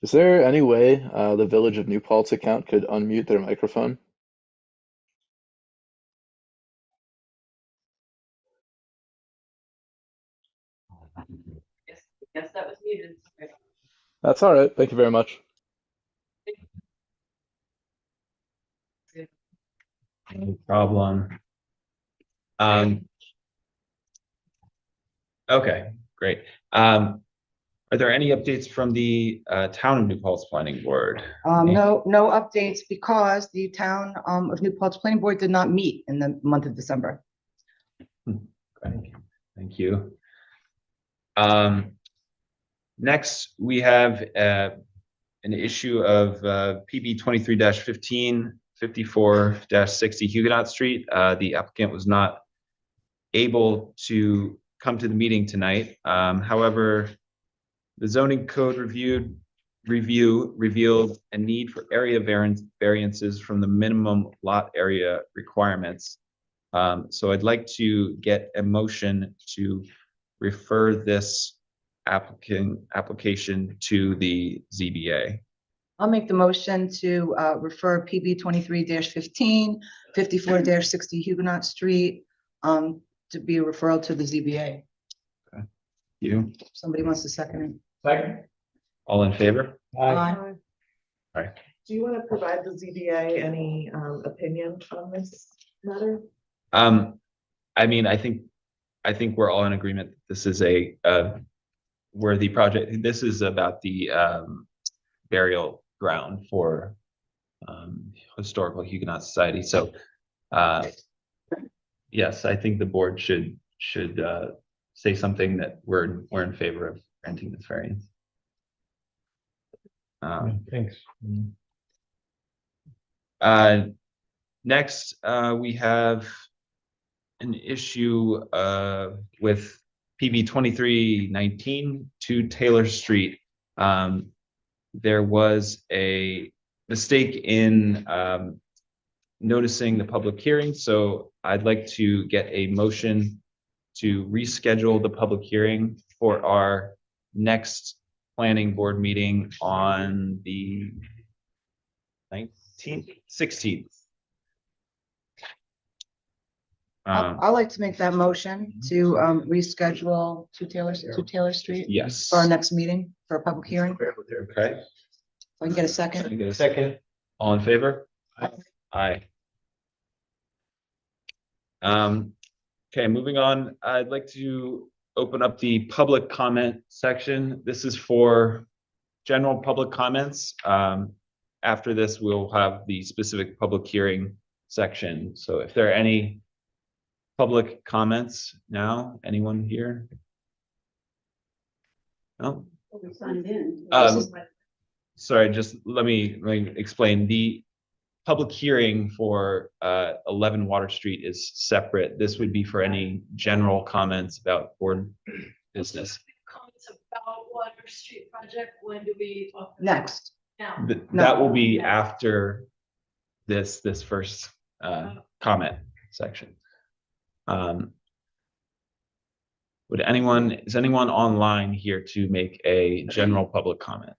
Is there any way the Village of New Paltz account could unmute their microphone? Yes, yes, that was muted. Okay. That's all right. Thank you very much. No problem. Um, okay, great. Are there any updates from the Town of New Paltz Planning Board? No updates because the town of New Paltz Planning Board did not meet in the month of December. Okay, thank you. Next, we have an issue of PB 23-15, 54-60 Huguenot Street. The applicant was not able to come to the meeting tonight. However, the zoning code review revealed a need for area variances from the minimum lot area requirements. So I'd like to get a motion to refer this application to the ZBA. I'll make the motion to refer PB 23-15, 54-60 Huguenot Street to be a referral to the ZBA. You, Somebody wants to second it? Second. all in favor? Aye. Aye. Do you want to provide the ZBA any opinion on this matter? I mean, I think we're all in agreement that this is a worthy project. This is about the burial ground for historical Huguenot society. So yes, I think the board should say something that we're in favor of granting this variance. Thanks. Next, we have an issue with PB 2319 to Taylor Street. There was a mistake in noticing the public hearing, so I'd like to get a motion to reschedule the public hearing for our next planning board meeting on the 19th, 16th. I'd like to make that motion to reschedule to Taylor Street Yes. for our next meeting for a public hearing. Okay. If I can get a second. Can I get a Second. All in favor? Aye. Okay, moving on, I'd like to open up the public comment section. This is for general public comments. After this, we'll have the specific public hearing section. So if there are any public comments now, anyone here? No? We signed in. Sorry, just let me explain. The public hearing for 11 Water Street is separate. This would be for any general comments about board business. Comments about Water Street project, when do we talk? Next. Now. That will be after this first comment section. Is anyone online here to make a general public comment?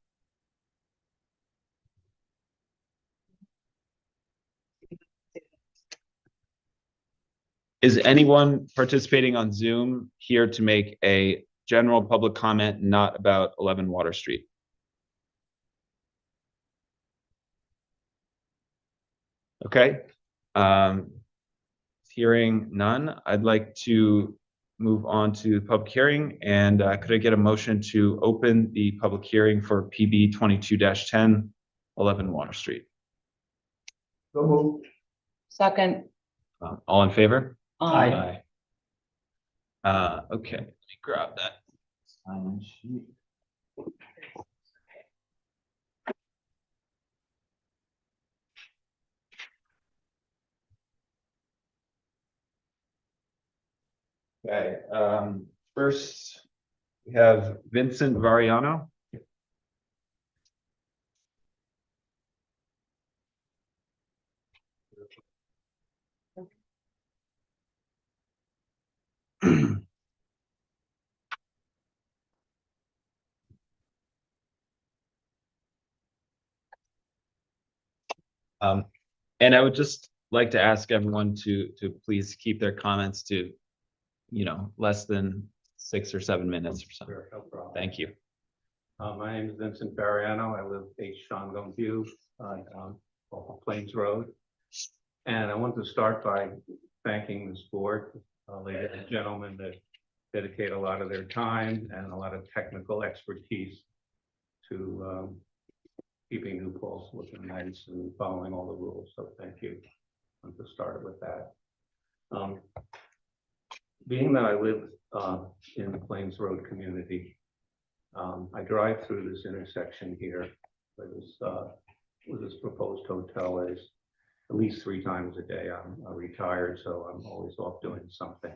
Is anyone participating on Zoom here to make a general public comment, not about 11 Water Street? Okay. Hearing none, I'd like to move on to the public hearing, and could I get a motion to open the public hearing for PB 22-10, 11 Water Street? So moved. Second. All in favor? Aye. Okay, let me grab that sign-in sheet. Okay, first we have Vincent Variano. And I would just like to ask everyone to please keep their comments to, less than 6 or 7 minutes or something. Sure, no problem. Thank you. My name is Vincent Barriano. I live 8 Shangon View, off of Plains Road. And I want to start by thanking this board, ladies and gentlemen that dedicate a lot of their time and a lot of technical expertise to keeping New Paltz looking nice and following all the rules. So thank you. I want to start with that. Being that I live in the Plains Road community, I drive through this intersection here where this proposed hotel is at least 3 times a day. I'm retired, so I'm always off doing something.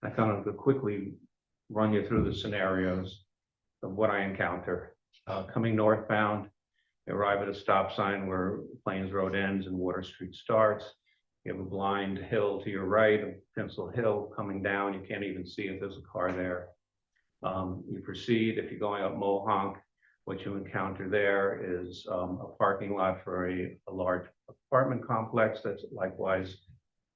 I kind of quickly run you through the scenarios of what I encounter. Coming northbound, you arrive at a stop sign where Plains Road ends and Water Street starts. You have a blind hill to your right, a pencil hill coming down. You can't even see if there's a car there. You proceed. If you're going up Mohonk, what you encounter there is a parking lot for a large apartment complex that's likewise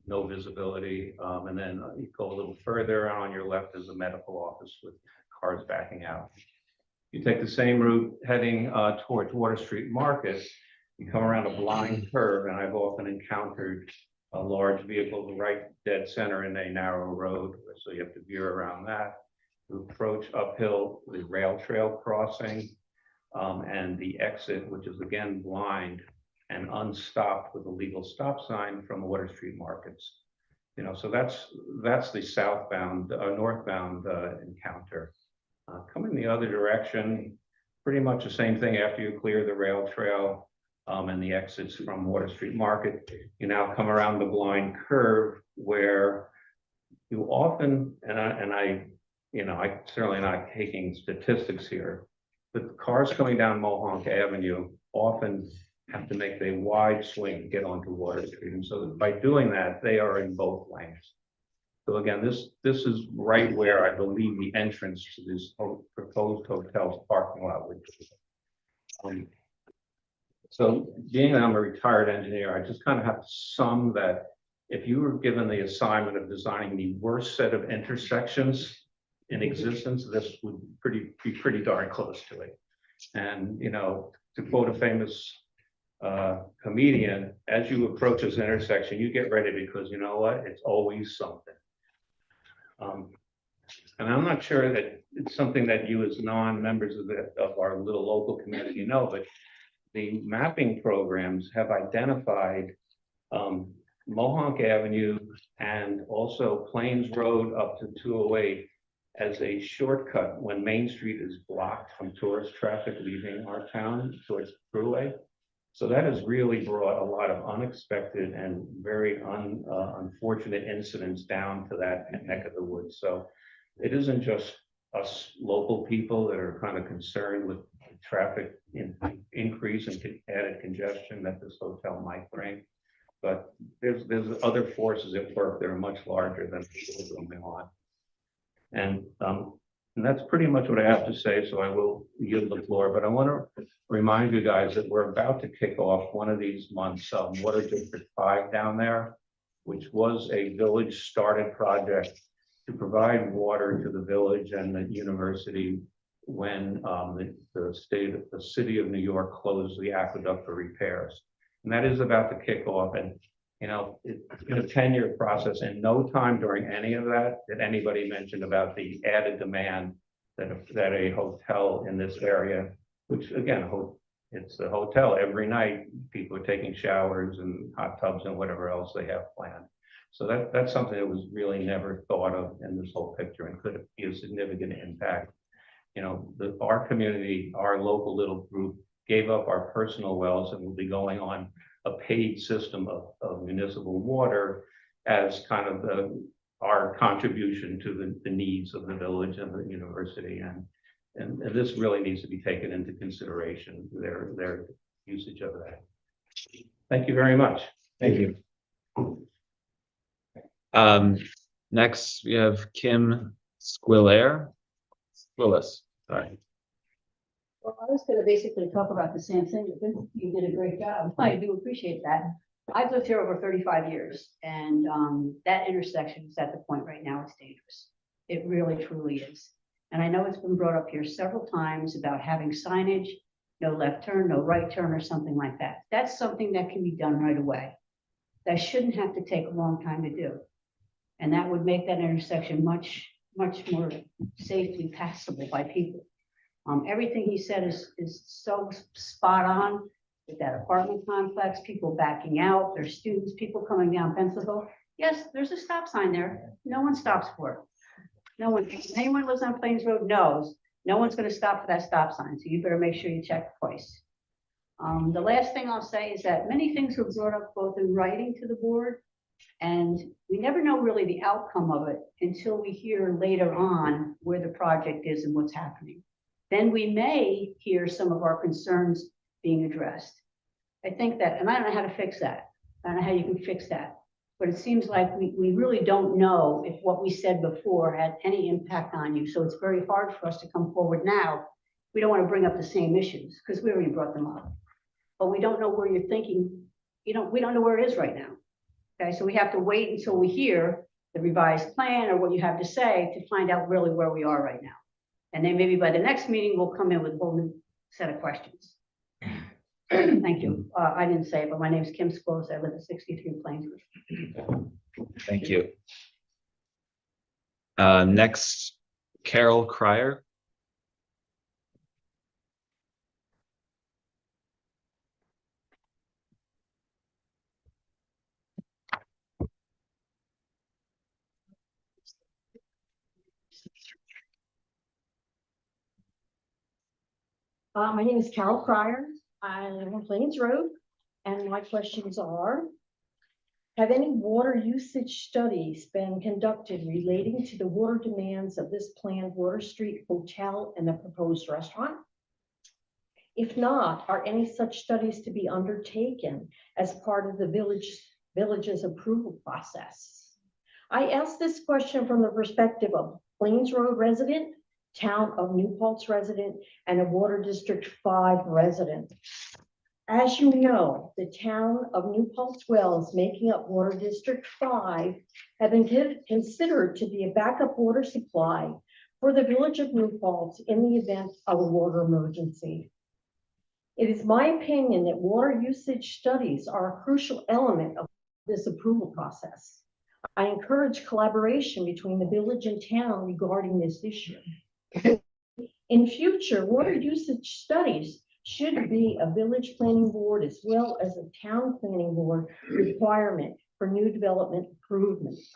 no visibility. And then you go a little further, and on your left is a medical office with cars backing out. You take the same route heading towards Water Street Market. You come around a blind curve, and I've often encountered a large vehicle right dead center in a narrow road, so you have to veer around that. You approach uphill the rail trail crossing and the exit, which is again blind and unstopped with a legal stop sign from Water Street Markets. So that's the southbound, northbound encounter. Coming the other direction, pretty much the same thing after you clear the rail trail and the exits from Water Street Market. You now come around the blind curve where you often, and I certainly not taking statistics here, but cars coming down Mohonk Avenue often have to make a wide swing to get onto Water Street. And so by doing that, they are in both lanes. So again, this is right where I believe the entrance to this proposed hotel's parking lot would be. So being that I'm a retired engineer, I just kind of have to sum that if you were given the assignment of designing the worst set of intersections in existence, this would be pretty darn close to it. And to quote a famous comedian, as you approach this intersection, you get ready because you know what? It's always something. And I'm not sure that it's something that you as non-members of our little local community know, but the mapping programs have identified Mohonk Avenue and also Plains Road up to 208 as a shortcut when Main Street is blocked from tourist traffic leaving our town towards Thruway. So that has really brought a lot of unexpected and very unfortunate incidents down to that neck of the woods. So it isn't just us local people that are kind of concerned with traffic increase and added congestion that this hotel might bring, but there's other forces at work that are much larger than people going on. And that's pretty much what I have to say, so I will yield the floor. But I want to remind you guys that we're about to kick off one of these months, Water District 5 down there, which was a village-started project to provide water to the village and the university when the city of New York closed the aqueduct for repairs. And that is about to kick off. And it's been a 10-year process. In no time during any of that did anybody mention about the added demand that a hotel in this area, which again, it's a hotel every night. People are taking showers and hot tubs and whatever else they have planned. So that's something that was really never thought of in this whole picture and could be a significant impact. Our community, our local little group gave up our personal wells and will be going on a paid system of municipal water as kind of our contribution to the needs of the village and the university. And this really needs to be taken into consideration, their usage of that. Thank you very much. Thank you. Next, we have Kim Squillis. Sorry. Well, I was gonna basically talk about the same thing. I think you did a great job. I do appreciate that. I've lived here over 35 years and that intersection is at the point right now, it's dangerous. It really truly is. And I know it's been brought up here several times about having signage, no left turn, no right turn or something like that. That's something that can be done right away. That shouldn't have to take a long time to do. And that would make that intersection much more safely passable by people. Everything he said is so spot on with that apartment complex, people backing out, there's students, people coming down Pensacola. Yes, there's a stop sign there. No one stops for it. No one, anyone who lives on Plains Road knows, no one's gonna stop for that stop sign, so you better make sure you check twice. The last thing I'll say is that many things were brought up both in writing to the board, and we never know really the outcome of it until we hear later on where the project is and what's happening. Then we may hear some of our concerns being addressed. I think that, and I don't know how to fix that. I don't know how you can fix that. But it seems like we really don't know if what we said before had any impact on you. So it's very hard for us to come forward now. We don't want to bring up the same issues because we already brought them up. But we don't know where you're thinking, we don't know where it is right now. Okay, so we have to wait until we hear the revised plan or what you have to say to find out really where we are right now. And then maybe by the next meeting, we'll come in with a whole new set of questions. Thank you. I didn't say it, but my name is Kim Spose. I live at 63 Plains. Thank you. Next, Carol Cryer. My name is Carol Cryer. I live on Plains Road, and my questions are: have any water usage studies been conducted relating to the water demands of this planned Water Street Hotel and the proposed restaurant? If not, are any such studies to be undertaken as part of the village's approval process? I ask this question from the perspective of Plains Road resident, Town of New Paltz resident, and a Water District 5 resident. As you know, the Town of New Paltz wells making up Water District 5 have been considered to be a backup water supply for the village of New Paltz in the event of a water emergency. It is my opinion that water usage studies are a crucial element of this approval process. I encourage collaboration between the village and town regarding this issue. In future, water usage studies should be a village planning board as well as a town planning board requirement for new development approvals.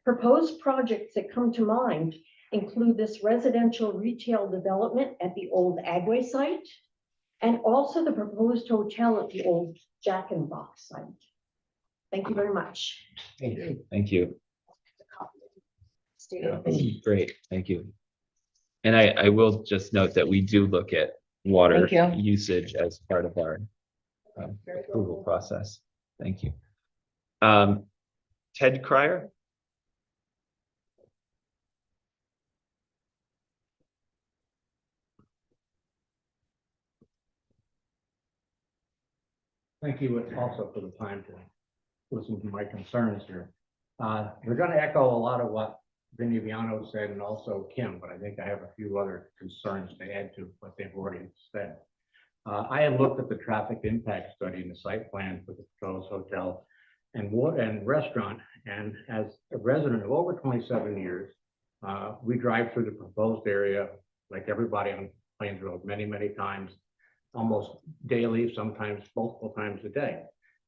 Proposed projects that come to mind include this residential retail development at the old Agway site and also the proposed hotel at the old Jack in the Box site. Thank you very much. Thank you. Great, thank you. And I will just note that we do look at water usage as part of our approval process. Thank you. Ted Cryer. Thank you also for the time to listen to my concerns here. We're going to echo a lot of what Vinnie Viano said and also Kim, but I think I have a few other concerns to add to what they've already said. I have looked at the traffic impact study and the site plan for the proposed hotel and restaurant, and as a resident of over 27 years, we drive through the proposed area like everybody on Plains Road many times, almost daily, sometimes multiple times a day.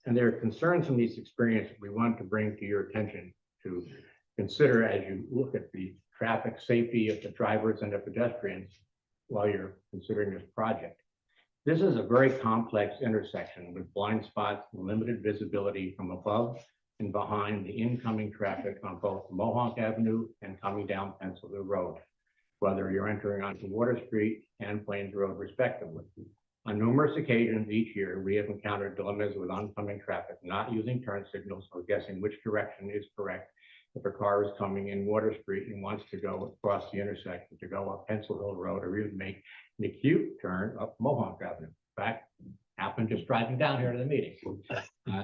And there are concerns from these experiences we want to bring to your attention to consider as you look at the traffic safety of the drivers and the pedestrians while you're considering this project. This is a very complex intersection with blind spots and limited visibility from above and behind the incoming traffic on both Mohawk Avenue and coming down Pennsylvania Road, whether you're entering onto Water Street and Plains Road respectively. On numerous occasions each year, we have encountered dilemmas with oncoming traffic not using turn signals or guessing which direction is correct if a car is coming in Water Street and wants to go across the intersection to go up Pencil Hill Road or even make an acute turn up Mohawk Avenue. In fact, happened just driving down here to the meeting.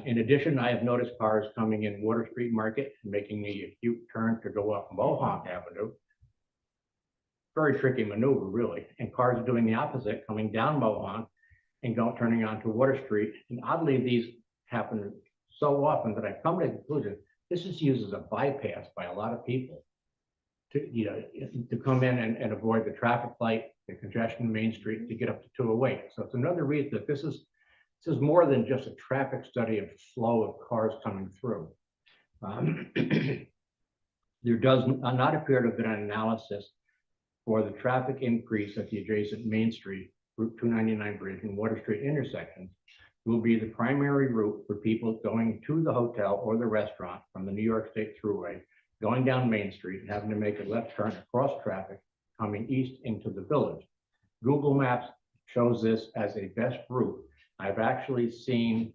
In addition, I have noticed cars coming in Water Street Market and making the acute turn to go up Mohawk Avenue. Very tricky maneuver, really. And cars are doing the opposite, coming down Mohawk and turning onto Water Street. And oddly, these happen so often that I've come to the conclusion, this is used as a bypass by a lot of people to come in and avoid the traffic light, the congestion on Main Street to get up to 208. So it's another reason that this is more than just a traffic study of flow of cars coming through. There does not appear to have been an analysis for the traffic increase at the adjacent Main Street, Route 299 Bridge and Water Street intersections will be the primary route for people going to the hotel or the restaurant from the New York State Thruway, going down Main Street and having to make a left turn across traffic coming east into the village. Google Maps shows this as a best route. I've actually seen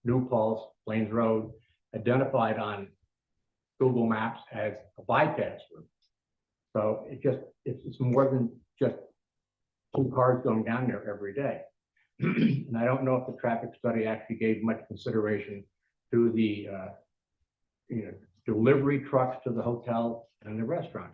New Paltz, Plains Road identified on Google Maps as a bypass route. So it's more than just 2 cars going down there every day. And I don't know if the traffic study actually gave much consideration to the delivery trucks to the hotel and the restaurant.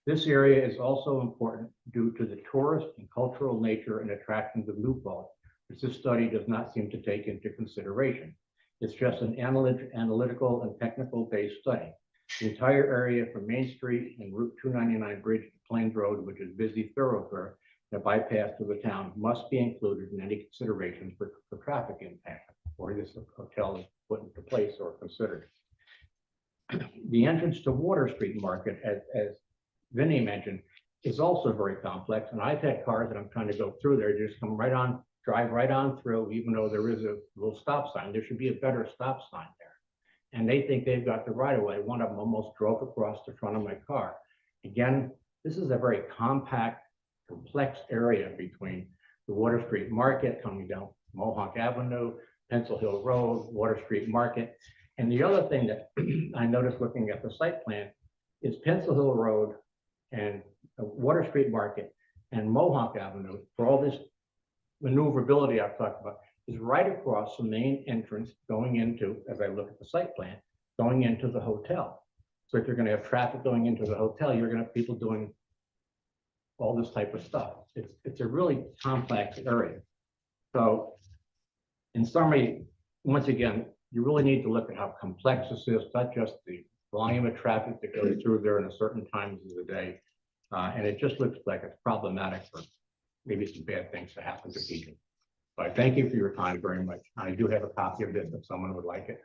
This area is also important due to the tourist and cultural nature and attractions of New Paltz, which this study does not seem to take into consideration. It's just an analytical and technical based study. The entire area from Main Street and Route 299 Bridge to Plains Road, which is busy thoroughfare, the bypass to the town must be included in any considerations for traffic impact or this hotel is put into place or considered. The entrance to Water Street Market, as Vinny mentioned, is also very complex. And I've had cars that I'm trying to go through there, just come right on, drive right on through, even though there is a little stop sign. There should be a better stop sign there. And they think they've got the right of way. One of them almost drove across the front of my car. Again, this is a very compact, complex area between the Water Street Market coming down Mohawk Avenue, Pencil Hill Road, Water Street Market. And the other thing that I noticed looking at the site plan is Pencil Hill Road and Water Street Market and Mohawk Avenue, for all this maneuverability I've talked about, is right across the main entrance going into, as I look at the site plan, going into the hotel. So if you're going to have traffic going into the hotel, you're going to have people doing all this type of stuff. It's a really complex area. So in summary, once again, you really need to look at how complex this is, not just the volume of traffic that goes through there in a certain times of the day. And it just looks like it's problematic for maybe some bad things to happen to people. But thank you for your time very much. I do have a copy of this if someone would like it.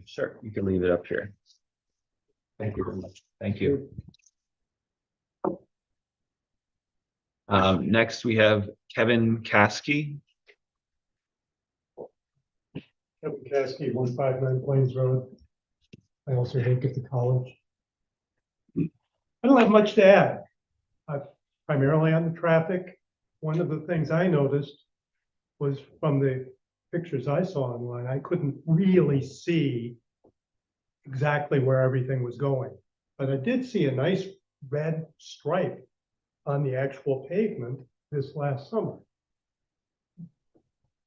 Sure, you can leave it up here. Thank you very much. Thank you. Next, we have Kevin Caskey. Kevin Caskey, 159 Plains Road. I also work at the college. I don't have much to add. Primarily on the traffic. One of the things I noticed was from the pictures I saw online, I couldn't really see exactly where everything was going. But I did see a nice red stripe on the actual pavement this last summer.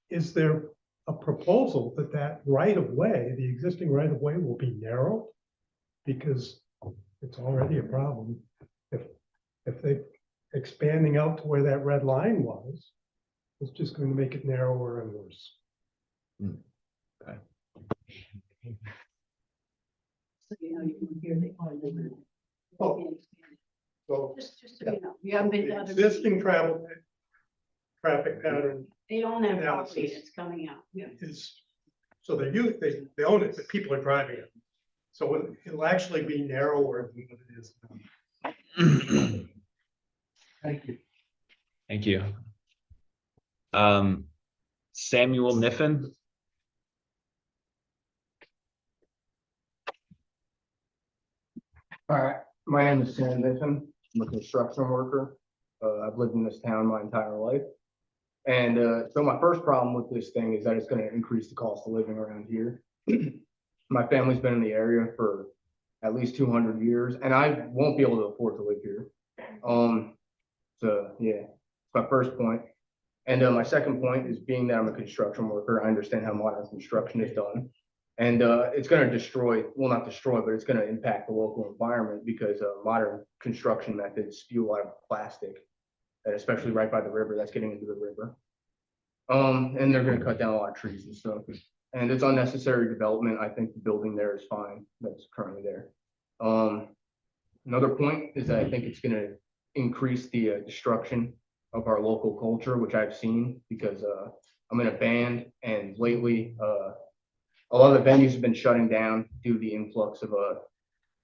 Is there a proposal that right of way, the existing right of way, will be narrowed? Because it's already a problem. If they expanding out to where that red line was, it's just going to make it narrower and worse. Okay. So you know, you can hear the limited. Oh. So Just so you know, you haven't been to other. existing traffic pattern They own that property, analysis. it's coming out, yeah. is, so they own it, but people are driving it. So it'll actually be narrower than what it is now. Thank you. Thank you. Samuel Niffen. All right, my name is Sam Niffen. I'm a construction worker. I've lived in this town my entire life. And so my first problem with this thing is that it's going to increase the cost of living around here. My family's been in the area for at least 200 years, and I won't be able to afford to live here. So yeah, it's my first point. And my second point is being that I'm a construction worker, I understand how modern construction is done. And it's going to destroy, well, not destroy, but it's going to impact the local environment because modern construction methods spew a lot of plastic, and especially right by the river that's getting into the river. And they're going to cut down a lot of trees and stuff. And it's unnecessary development. I think the building there is fine that's currently there. Another point is that I think it's going to increase the destruction of our local culture, which I've seen because I'm in a band, and lately a lot of the venues have been shutting down due to the influx of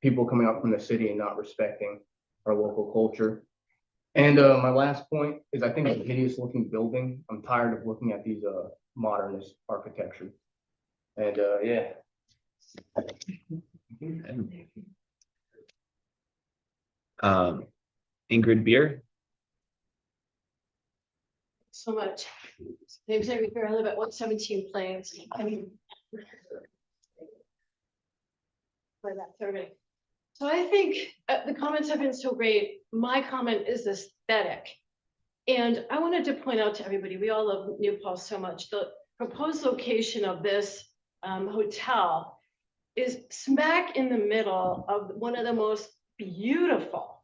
people coming up from the city and not respecting our local culture. And my last point is I think it's a hideous looking building. I'm tired of looking at these modernist architecture. And yeah. Ingrid Beer. So much. Name's Amy Fair. I live at 117 Plains. I mean, by that survey. So I think the comments have been so great. My comment is aesthetic. And I wanted to point out to everybody, we all love New Paltz so much. The proposed location of this hotel is smack in the middle of one of the most beautiful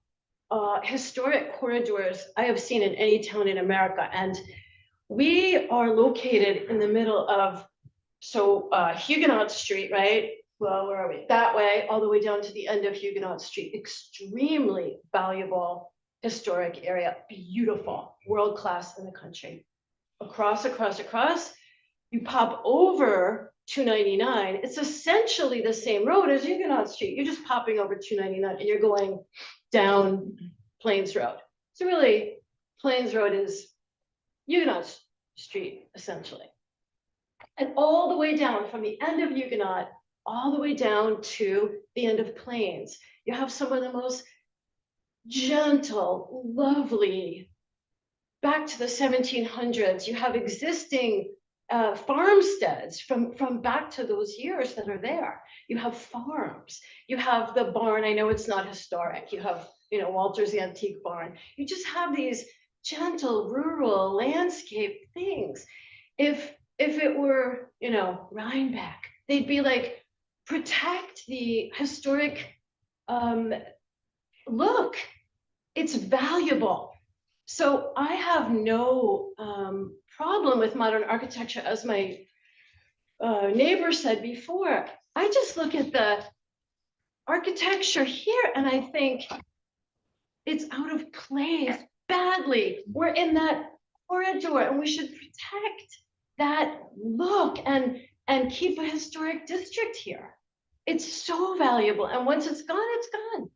historic corridors I have seen in any town in America. And we are located in the middle of, Huguenot Street, right? Well, where are we? That way, all the way down to the end of Huguenot Street. Extremely valuable historic area, beautiful, world-class in the country. Across, you pop over 299. It's essentially the same road as Huguenot Street. You're just popping over 299 and you're going down Plains Road. So really, Plains Road is Huguenot Street, essentially. And all the way down from the end of Huguenot, all the way down to the end of Plains, you have some of the most gentle, lovely, back to the 1700s, you have existing farmsteads from back to those years that are there. You have farms, you have the barn. I know it's not historic. You have, Walter's Antique Barn. You just have these gentle rural landscape things. If it were, Rhinebeck, they'd be like, protect the historic look. It's valuable. So I have no problem with modern architecture, as my neighbor said before. I just look at the architecture here and I think it's out of place badly. We're in that corridor and we should protect that look and keep a historic district here. It's so valuable. And once it's gone, it's gone.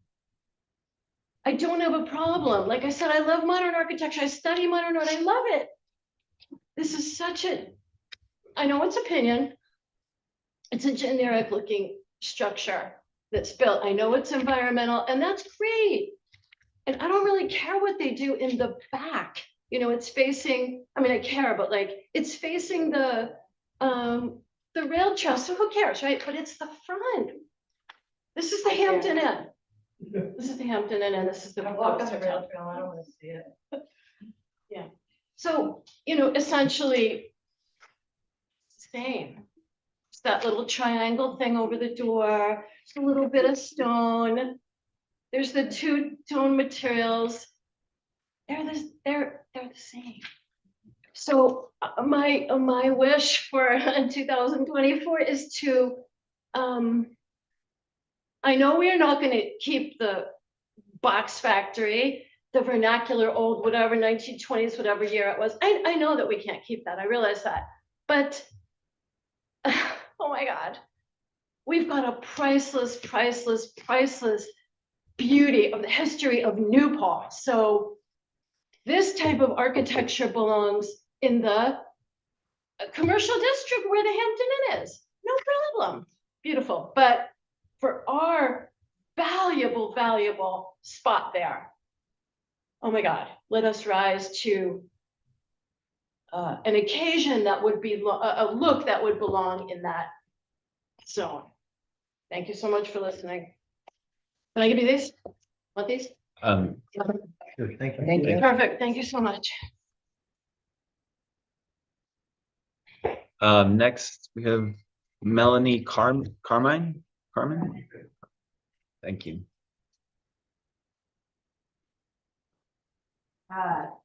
I don't have a problem. Like I said, I love modern architecture. I study modern art. I love it. This is I know it's opinion. It's a generic looking structure that's built. I know it's environmental, and that's great. And I don't really care what they do in the back. It's facing, I care, but it's facing the rail trail. So who cares, right? But it's the front. This is the Hampton Inn. This is the Hampton Inn, and this is the Walk on the hotel. rail trail, I don't want to see it. Yeah. So, essentially, same. It's that little triangle thing over the door. Just a little bit of stone. There's the two-tone materials. They're the same. So my wish for 2024 is to I know we are not going to keep the box factory, the vernacular old, whatever, 1920s, whatever year it was. I know that we can't keep that. I realize that. But, oh my God, we've got a priceless beauty of the history of New Paltz. So this type of architecture belongs in the commercial district where the Hampton Inn is. No problem. Beautiful. But for our valuable spot there, oh my God, let us rise to an occasion that would be a look that would belong in that zone. Thank you so much for listening. Can I give you these? Want these? Um, Thank you. Perfect. Thank you so much. next we have Melanie Carmine. Thank you.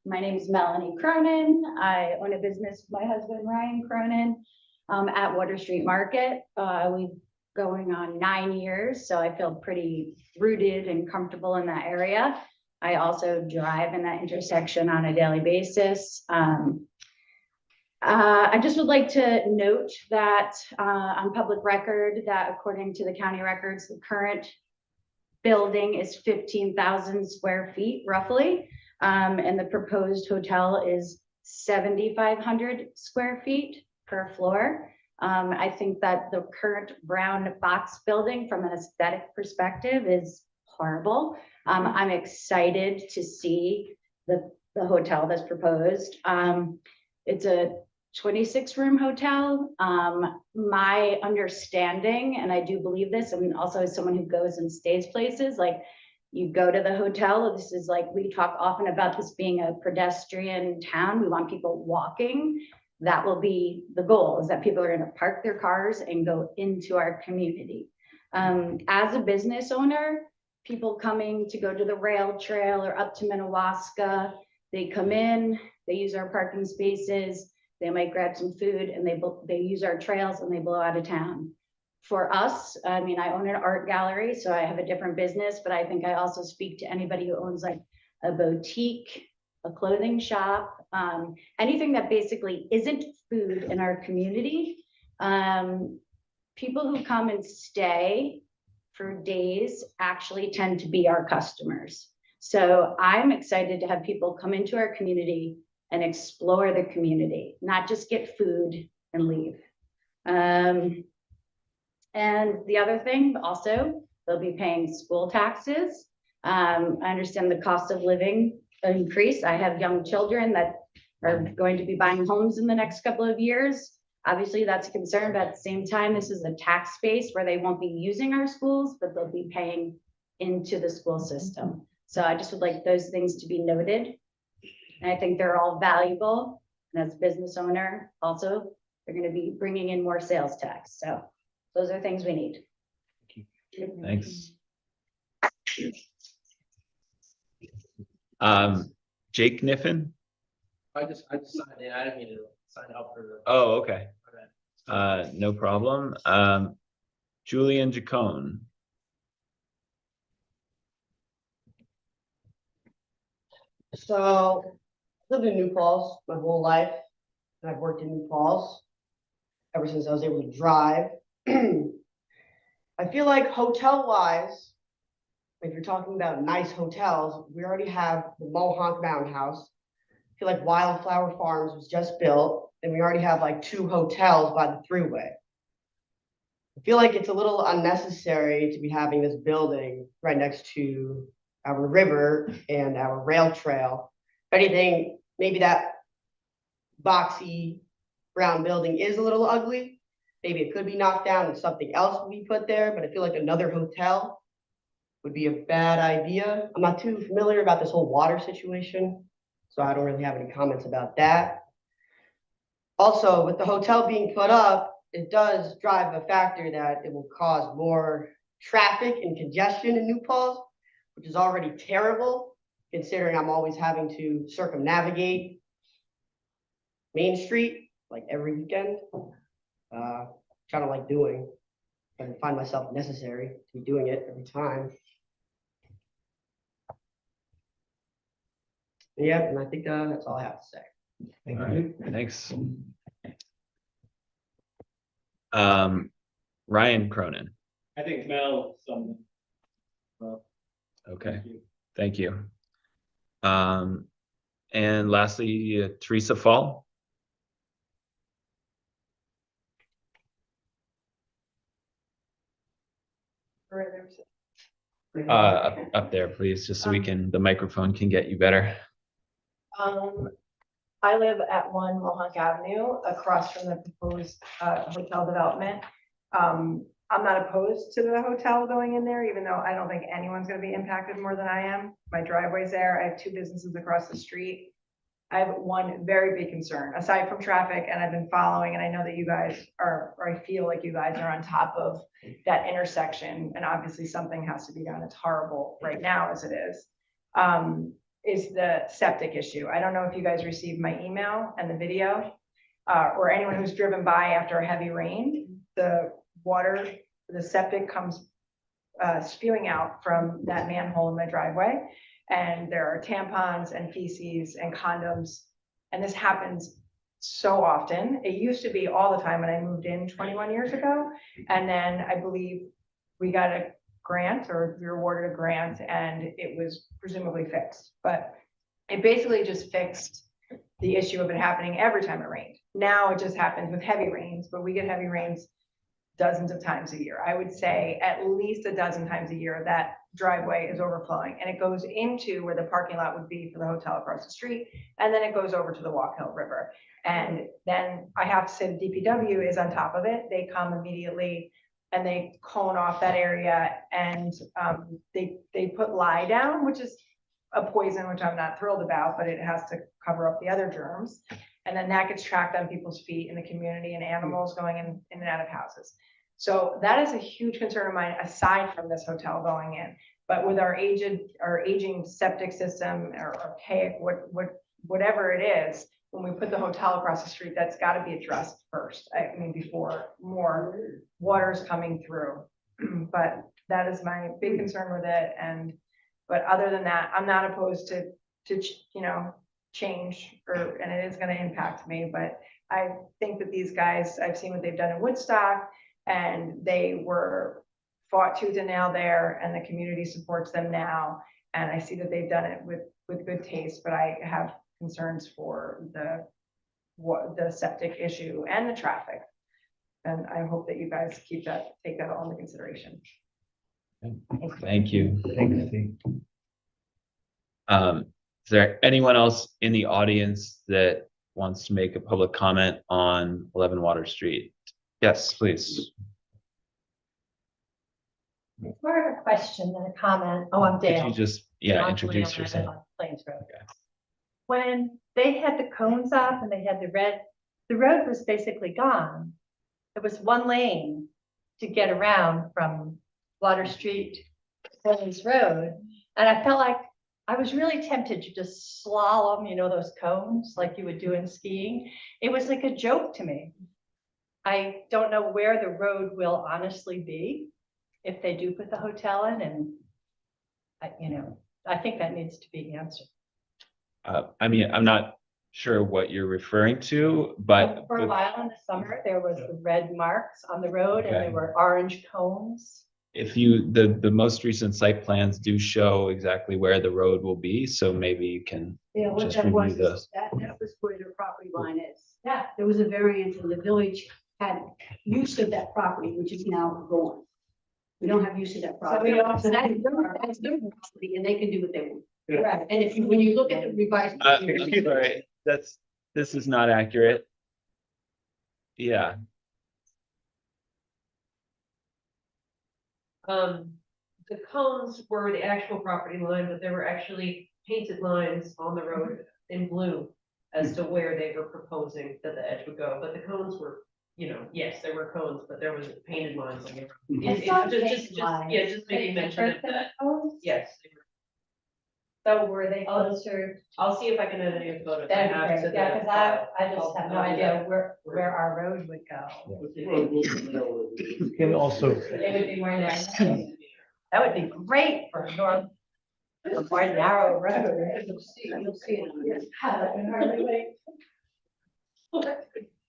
My name is Melanie Cronin. I own a business with my husband, Ryan Cronin, at Water Street Market. We've going on 9 years, so I feel pretty rooted and comfortable in that area. I also drive in that intersection on a daily basis. I just would like to note that on public record that according to the county records, the current building is 15,000 square feet roughly. And the proposed hotel is 7,500 square feet per floor. I think that the current brown box building from an aesthetic perspective is horrible. I'm excited to see the hotel that's proposed. It's a 26-room hotel. My understanding, and I do believe this, and also as someone who goes and stays places, like you go to the hotel, this is like, we talk often about this being a pedestrian town. We want people walking. That will be the goal, is that people are going to park their cars and go into our community. As a business owner, people coming to go to the rail trail or up to Minnewaska, they come in, they use our parking spaces, they might grab some food, and they use our trails and they blow out of town. For us, I mean, I own an art gallery, so I have a different business, but I think I also speak to anybody who owns like a boutique, a clothing shop, anything that basically isn't food in our community. People who come and stay for days actually tend to be our customers. So I'm excited to have people come into our community and explore the community, not just get food and leave. And the other thing also, they'll be paying school taxes. I understand the cost of living increase. I have young children that are going to be buying homes in the next couple of years. Obviously, that's a concern, but at the same time, this is a tax base where they won't be using our schools, but they'll be paying into the school system. So I just would like those things to be noted. And I think they're all valuable. And as a business owner, also, they're going to be bringing in more sales tax. So those are things we need. Thanks. Jake Niffen. I just signed in. I didn't mean to sign up for the. Oh, okay. No problem. Julian Jacone. So, I lived in New Paltz my whole life, and I've worked in New Paltz ever since I was able to drive. I feel like hotel-wise, if you're talking about nice hotels, we already have the Mohawk Mountain House. I feel like Wildflower Farms was just built, and we already have like 2 hotels by the Thruway. I feel like it's a little unnecessary to be having this building right next to our river and our rail trail. If anything, maybe that boxy brown building is a little ugly. Maybe it could be knocked down and something else would be put there, but I feel like another hotel would be a bad idea. I'm not too familiar about this whole water situation, so I don't really have any comments about that. Also, with the hotel being put up, it does drive a factor that it will cause more traffic and congestion in New Paltz, which is already terrible, considering I'm always having to circumnavigate Main Street like every weekend. Kind of like doing, and find myself necessary to be doing it every time. Yeah, and I think that's all I have to say. All right, thanks. Ryan Cronin. I think Mel something. Well, Okay, thank you. And lastly, Teresa Fall. Up there, please, just so we can, the microphone can get you better. I live at 1 Mohawk Avenue, across from the proposed hotel development. I'm not opposed to the hotel going in there, even though I don't think anyone's gonna be impacted more than I am. My driveway's there. I have 2 businesses across the street. I have one very big concern, aside from traffic, and I've been following, and I know that you guys are, or I feel like you guys are on top of that intersection, and obviously something has to be done. It's horrible right now as it is the septic issue. I don't know if you guys received my email and the video, or anyone who's driven by after a heavy rain. The water, the septic comes spewing out from that manhole in my driveway. And there are tampons and feces and condoms. And this happens so often. It used to be all the time when I moved in 21 years ago. And then I believe we got a grant, or we were awarded a grant, and it was presumably fixed. But it basically just fixed the issue of it happening every time it rained. Now it just happens with heavy rains, but we get heavy rains dozens of times a year. I would say at least a dozen times a year that driveway is overflowing, and it goes into where the parking lot would be for the hotel across the street, and then it goes over to the Walk Hill River. And then I have to say the DPW is on top of it. They come immediately and they cone off that area, and they put lye down, which is a poison, which I'm not thrilled about, but it has to cover up the other germs. And then that gets tracked on people's feet in the community, and animals going in and out of houses. So that is a huge concern of mine, aside from this hotel going in. But with our aging septic system, or archaic, whatever it is, when we put the hotel across the street, that's got to be addressed first. I mean, before more water is coming through. But that is my big concern with it. But other than that, I'm not opposed to change, and it is going to impact me. But I think that these guys, I've seen what they've done in Woodstock, and they were fought tooth and nail there, and the community supports them now. And I see that they've done it with good taste, but I have concerns for the septic issue and the traffic. And I hope that you guys take that all into consideration. Thank you. Is there anyone else in the audience that wants to make a public comment on 11 Water Street? Yes, please. It's more of a question than a comment. Oh, I'm Could Dale. you just, introduce yourself? On Plains Road. Okay. When they had the cones up and they had the road was basically gone. There was one lane to get around from Water Street to Plains Road. And I felt like I was really tempted to just slalom, those cones like you would do in skiing. It was like a joke to me. I don't know where the road will honestly be if they do put the hotel in, and I think that needs to be answered. I mean, I'm not sure what you're referring to, but For a while in the summer, there was the red marks on the road, and Okay. there were orange cones. if the most recent site plans do show exactly where the road will be, so maybe you can Yeah, what just that review was, those. that was where the property line is. Yeah. There was a variance and the village had use of that property, which is now gone. We don't have use of that property. we don't- So that's their property, and they can do what they want. Correct. And when you look at the revised. I'm sorry, this is not accurate. Yeah, The cones were the actual property line, but there were actually painted lines on the road in blue as to where they were proposing that the edge would go, but the cones were, yes, there were cones, but there was painted lines on the road. It's not Just making mention of that. Yes. they were. So were they closer? I'll see if I can add any photos. I That'd be have great. to the Yeah, because I just have no I'll do idea that. where our road would go. You can also, They would be where they're. That would be great for a more narrow road. You'll see it on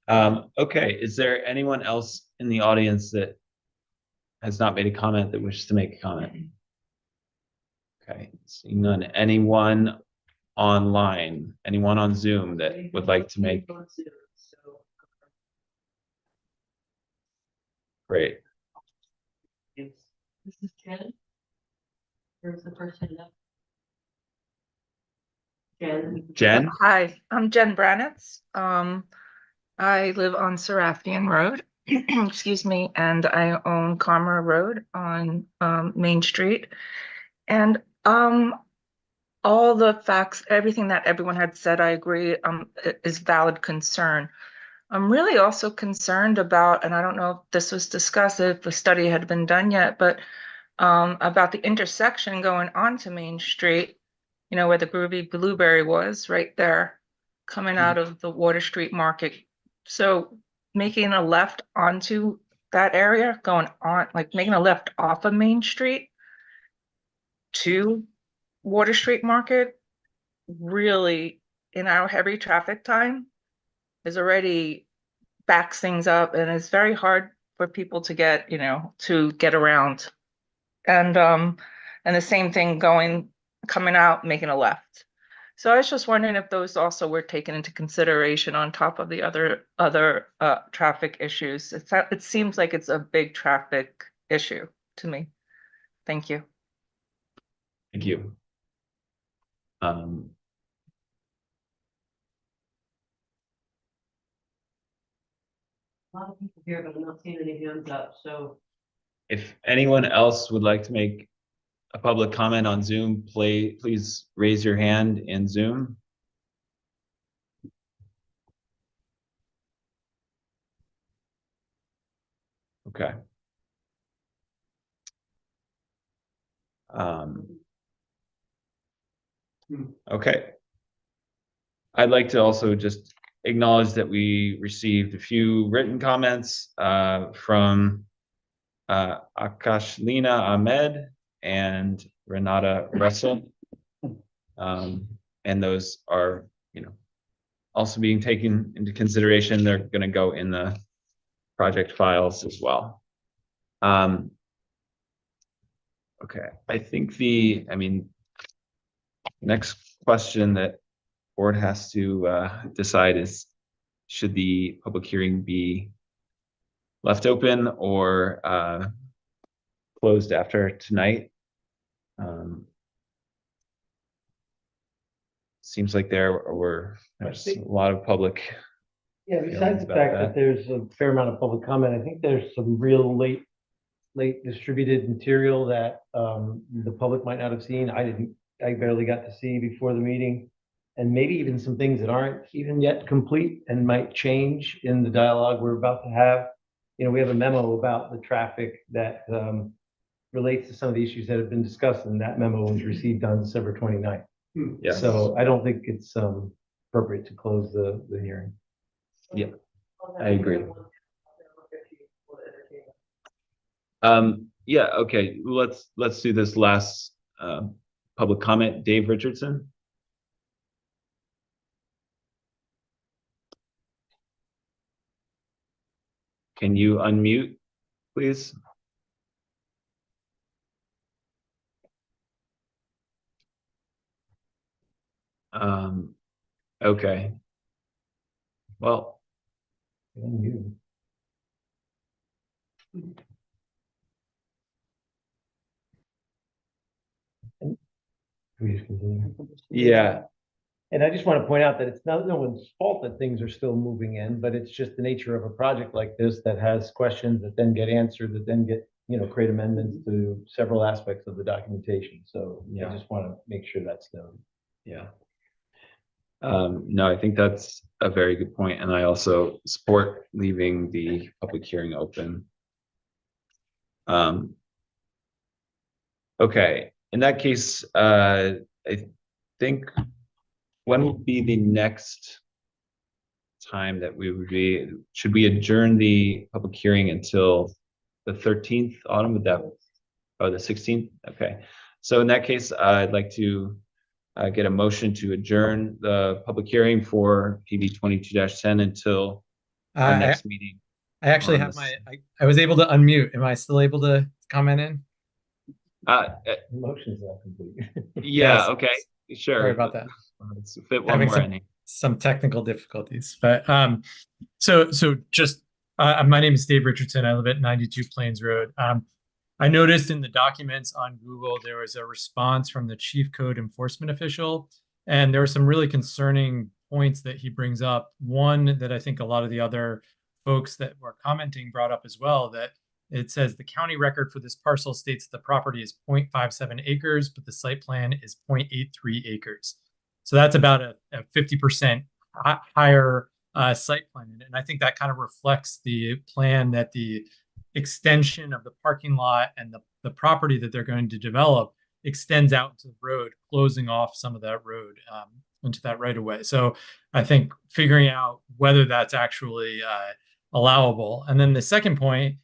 this. okay, is there anyone else in the audience that has not made a comment that wishes to make a comment? Okay, seeing none. Anyone online, anyone on Zoom that would like to make? Great. This is Jen. Where's the person up? Jen? Hi, I'm Jen Branitz. I live on Serafian Road. excuse me, and I own Commerce Road on Main Street. And all the facts, everything that everyone had said, I agree, is valid concern. I'm really also concerned about, and I don't know if this was discussed, if a study had been done yet, but about the intersection going onto Main Street, you know, where the Groovy Blueberry was, right there, coming out of the Water Street Market. So making a left onto that area, going on, like making a left off of Main Street to Water Street Market, really, in our heavy traffic time, is already backs things up, and it's very hard for people to get, you know, to get around. And the same thing coming out, making a left. So I was just wondering if those also were taken into consideration on top of the other traffic issues. It seems like it's a big traffic issue to me. Thank you. Thank you. A lot of people here, but I'm not seeing any hands up, so. If anyone else would like to make a public comment on Zoom, please raise your hand in Zoom. Okay. Okay. I'd like to also just acknowledge that we received a few written comments from Akashlina Ahmed and Renata Russell. And those are, you know, also being taken into consideration. They're going to go in the project files as well. Okay, I think next question that board has to decide is, should the public hearing be left open or closed after tonight? Seems like there's a lot of public. Yeah, besides the fact that there's a fair amount of public comment, I think there's some real late distributed material that the public might not have seen. I barely got to see before the meeting. And maybe even some things that aren't even yet complete and might change in the dialogue we're about to have. You know, we have a memo about the traffic that relates to some of the issues that have been discussed, and that memo was received on December 29th. Yes. So I don't think it's appropriate to close the hearing. Yeah, I agree. Yeah, okay, let's do this last public comment. Dave Richardson. Can you unmute, please? Okay. Well. Yeah. And I just want to point out that it's not no one's fault that things are still moving in, but it's just the nature of a project like this that has questions that then get answered, that then get, you know, create amendments to several aspects of the documentation. So yeah, I just want to make sure that's known. Yeah. No, I think that's a very good point, and I also support leaving the public hearing open. Okay, in that case, I think when would be the next time that should we adjourn the public hearing until the 13th, Autumn? Would that, the 16th? Okay, so in that case, I'd like to get a motion to adjourn the public hearing for PB 22-10 until our next meeting. I actually have I was able to unmute. Am I still able to comment in? Motion's not complete. Yeah, Yes. okay, sure. Sorry about that. Let's fit one Having more in. some technical difficulties, but so just my name is Dave Richardson. I live at 92 Plains Road. I noticed in the documents on Google there was a response from the chief code enforcement official, and there are some really concerning points that he brings up. One that I think a lot of the other folks that were commenting brought up as well, that it says the county record for this parcel states the property is 0.57 acres, but the site plan is 0.83 acres. So that's about a 50% higher site plan. And I think that kind of reflects the plan that the extension of the parking lot and the property that they're going to develop extends out to the road, closing off some of that road into that right of way. So I think figuring out whether that's actually allowable. And then the second point,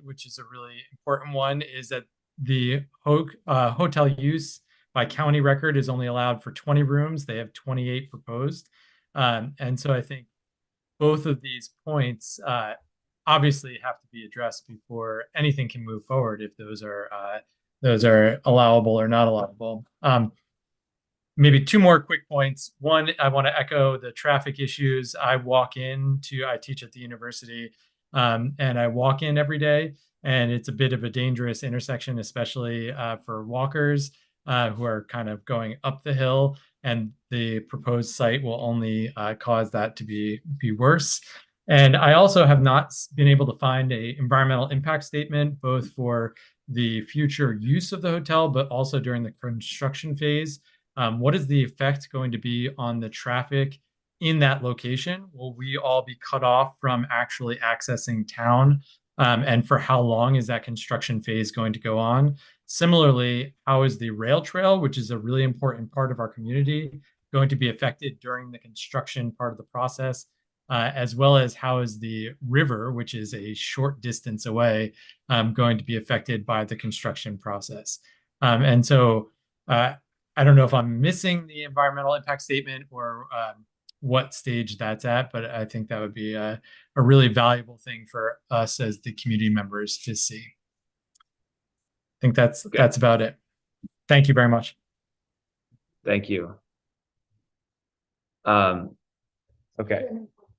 which is a really important one, is that the hotel use by county record is only allowed for 20 rooms. They have 28 proposed. And so I think both of these points obviously have to be addressed before anything can move forward, if those are allowable or not allowable. Maybe two more quick points. One, I want to echo the traffic issues. I teach at the university, and I walk in every day, and it's a bit of a dangerous intersection, especially for walkers who are kind of going up the hill, and the proposed site will only cause that to be worse. And I also have not been able to find an environmental impact statement, both for the future use of the hotel, but also during the construction phase. What is the effect going to be on the traffic in that location? Will we all be cut off from actually accessing town? And for how long is that construction phase going to go on? Similarly, how is the rail trail, which is a really important part of our community, going to be affected during the construction part of the process? As well as how is the river, which is a short distance away, going to be affected by the construction process? And so I don't know if I'm missing the environmental impact statement or what stage that's at, but I think that would be a really valuable thing for us as the community members to see. I think that's about it. Thank you very much. Thank you. Okay.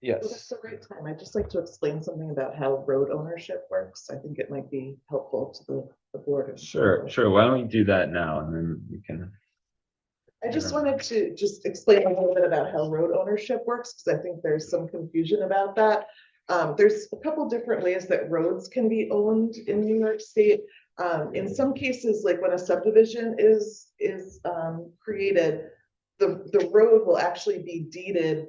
Yes. Well, that's a great time. I'd just like to explain something about how road ownership works. I think it might be helpful to the board. Sure. Why don't we do that now, and then we can. I just wanted to just explain a little bit about how road ownership works, because I think there's some confusion about that. There's a couple different ways that roads can be owned in New York State. In some cases, like when a subdivision is created, the road will actually be deeded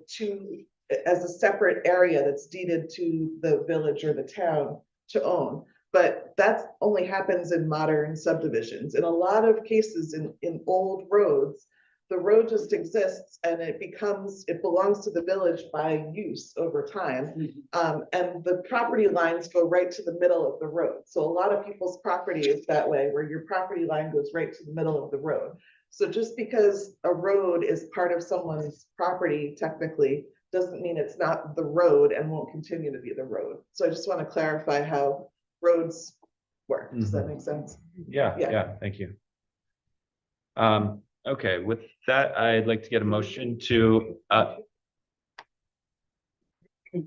as a separate area that's deeded to the village or the town to own. But that only happens in modern subdivisions. In a lot of cases in old roads, the road just exists and it belongs to the village by use over time. And the property lines go right to the middle of the road. So a lot of people's property is that way, where your property line goes right to the middle of the road. So just because a road is part of someone's property, technically, doesn't mean it's not the road and won't continue to be the road. So I just want to clarify how roads work. Does that make sense? Yeah. Thank you. Okay, with that, I'd like to get a motion to.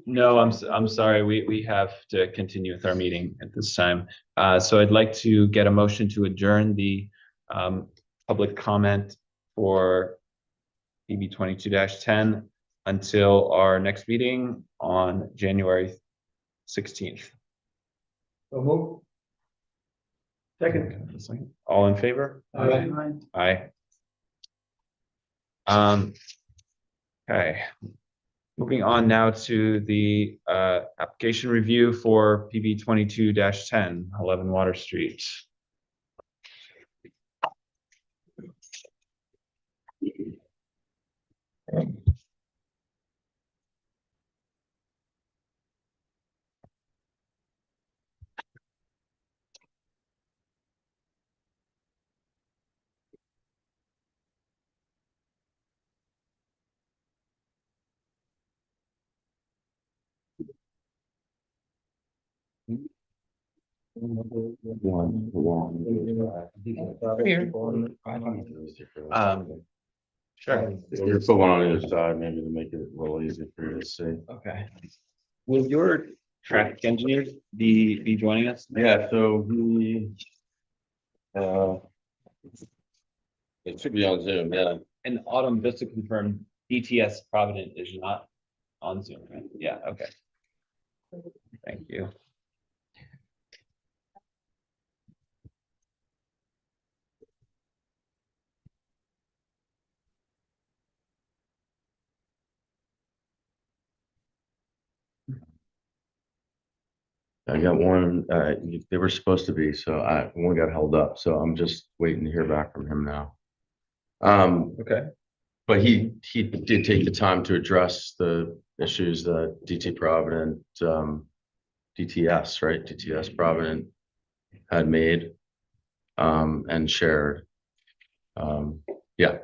No, I'm sorry. We have to continue with our meeting at this time. So I'd like to get a motion to adjourn the public comment for PB 22-10 until our next meeting on January 16th. So move. Second. All in favor? Aye. Okay. Moving on now to the application review for PB 22-10, 11 Water Street. Sure. You're put one on either side, maybe to make it a little easier for you to see. Okay. Will your traffic engineer be joining us? Yeah, so it should be on Zoom, yeah. And Autumn, just to confirm, DTS Provident is not on Zoom, right? Yeah, okay. Thank you. I got one, they were supposed to be, so one got held up, so I'm just waiting to hear back from him now. Okay. But he did take the time to address the issues that DT Provident, DTS, right? DTS Provident had made, and shared. Yeah.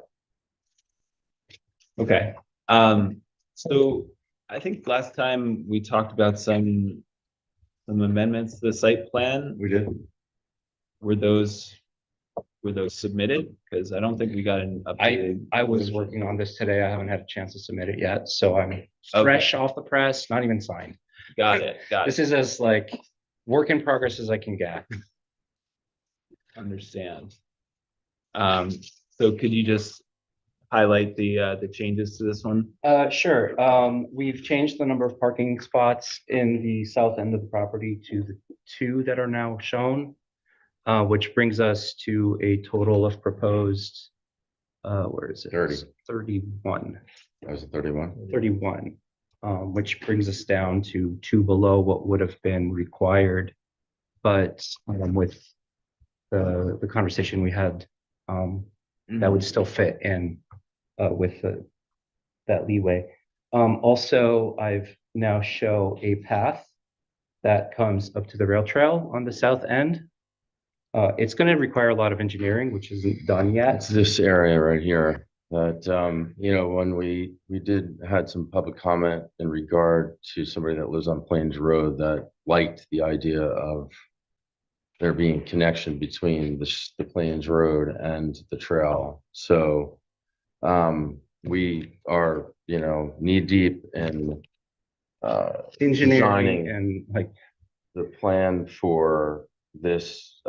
Okay. So I think last time we talked about some amendments to the site plan. We did. Were those submitted? Because I don't think we got an updated. I was working on this today. I haven't had a chance to submit it yet, so I'm fresh off the press, not even signed. Got it. This is as like work in progress as I can get. Understand. So could you just highlight the changes to this one? Sure. We've changed the number of parking spots in the south end of the property to the 2 that are now shown, which brings us to a total of proposed, where is it? 31. That was a 31? 31, which brings us down to 2 below what would have been required. But with the conversation we had, that would still fit in with that leeway. Also, I've now show a path that comes up to the rail trail on the south end. It's going to require a lot of engineering, which isn't done yet. It's this area right here that, you know, when we had some public comment in regard to somebody that lives on Plains Road that liked the idea of there being connection between the Plains Road and the trail. So we are, you know, knee deep in Engineering designing and like the plan for this,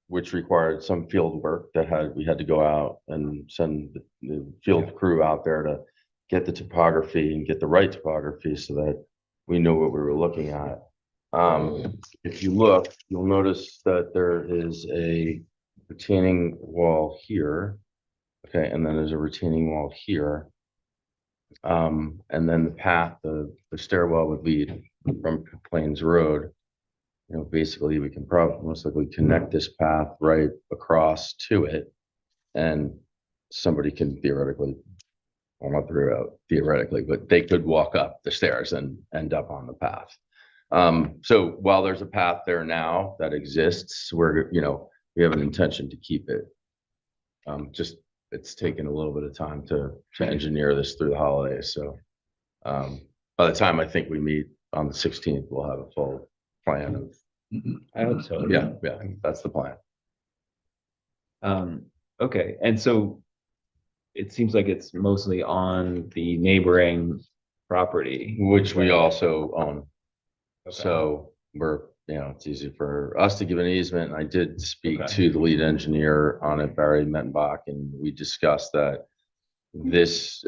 which required some field work that we had to go out and send the field crew out there to get the topography and get the right topography so that we know what we were looking at. If you look, you'll notice that there is a retaining wall here. Okay, and then there's a retaining wall here. And then the path, the stairwell would lead from Plains Road. You know, basically we can probably most likely connect this path right across to it. And somebody can theoretically, well, not theoretically, but they could walk up the stairs and end up on the path. So while there's a path there now that exists, you know, we have an intention to keep it. Just it's taken a little bit of time to engineer this through the holidays. So by the time I think we meet on the 16th, we'll have a full plan of. I hope so. Yeah, that's the plan. Okay, and so it seems like it's mostly on the neighboring property, which we also own. Okay. So we're, you know, it's easy for us to give an easement. I did speak to the lead engineer on it, Barry Mettenbach, and we discussed that this,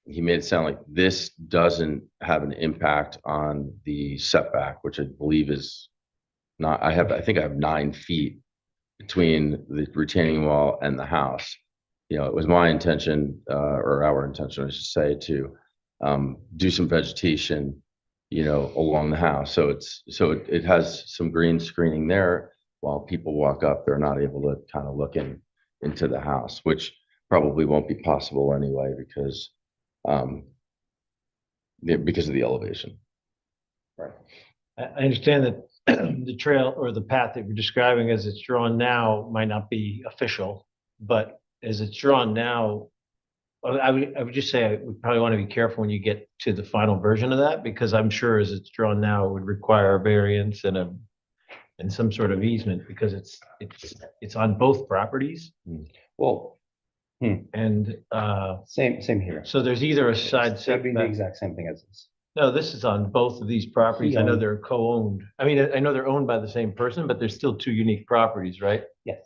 he made it sound like this doesn't have an impact on the setback, which I believe is not, I think I have 9 feet between the retaining wall and the house. You know, it was my intention, or our intention, I should say, to do some vegetation, you know, along the house. So it has some green screening there. While people walk up, they're not able to kind of look into the house, which probably won't be possible anyway because of the elevation. Right. I understand that the trail or the path that you're describing as it's drawn now might not be official, but as it's drawn now, I would just say we probably want to be careful when you get to the final version of that, because I'm sure as it's drawn now, it would require a variance and some sort of easement because it's on both properties. Well, and same here. So there's either a side That'd be the setback. exact same thing as this. No, this is on both of these properties. I know they're co-owned. I mean, I know they're owned by the same person, but they're still 2 unique properties, right? Yes.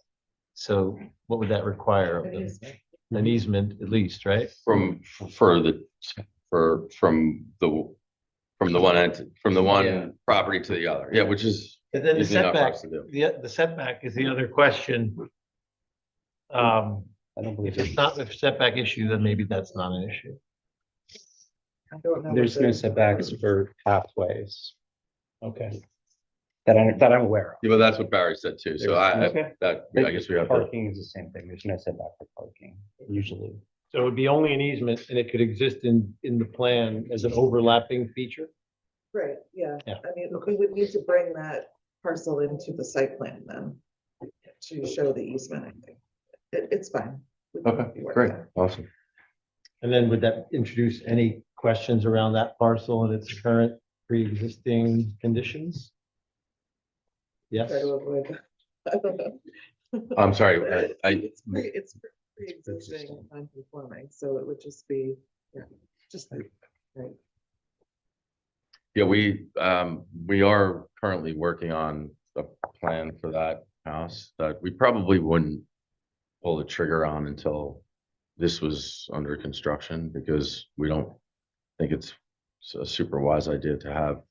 So what would that require of them? An easement at least, right? From the from the one end, from the Yeah. one property to the other. Yeah, which is And then the easy enough for setback, us to do. the setback is the other question. I don't believe If it's not a setback issue, then maybe that's not an issue. I don't know. there's what no the- setbacks for pathways Okay. that I'm aware of. Yeah, but that's what Barry said too. So Okay. I guess we have to. Parking is the same thing. There's no setback for parking usually. So it would be only an easement and it could exist in the plan as an overlapping feature? Right, yeah. Yeah. I mean, we would need to bring that parcel into the site plan then to show the easement, I think. It's fine. We can Okay, work great, that out. awesome. And then would that introduce any questions around that parcel and its current pre-existing conditions? Yes. Try to avoid that. I don't know. I'm sorry, But I- It's pre-existing non-conforming, so it would just be, yeah, just like, right. Yeah, we are currently working on a plan for that house that we probably wouldn't pull the trigger on until this was under construction, because we don't think it's a super wise idea to have.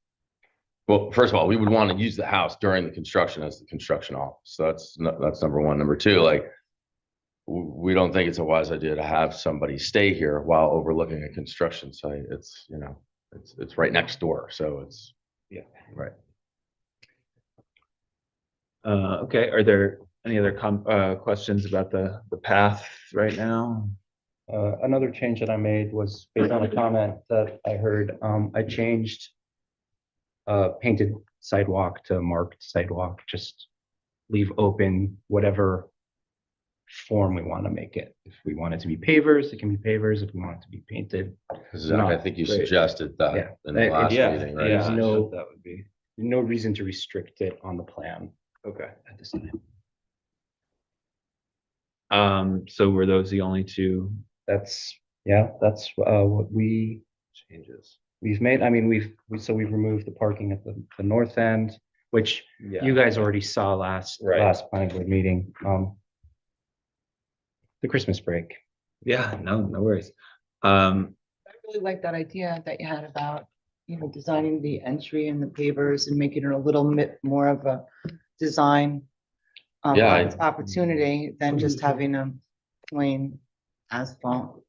Well, first of all, we would want to use the house during the construction as the construction office. So that's number one. Number two, like, we don't think it's a wise idea to have somebody stay here while overlooking a construction site. It's, you know, it's right next door, so it's. Yeah. Right. Okay, are there any other questions about the path right now? Another change that I made was based on a comment that I heard. I changed painted sidewalk to marked sidewalk, just leave open whatever form we want to make it. If we want it to be pavers, it can be pavers. If we want it to be painted. Zach, I think you suggested that in the last meeting, right? There's no, that would be, no reason to restrict it on the plan. Okay. At this time. So were those the only two That's what we changes? we've made. I mean, we've removed the parking at the north end, which you guys already saw last planning board meeting. The Christmas break. Yeah, no worries. I really like that idea that you had about, designing the entry and the pavers and making it a little bit more of a design opportunity than just having a plain asphalt.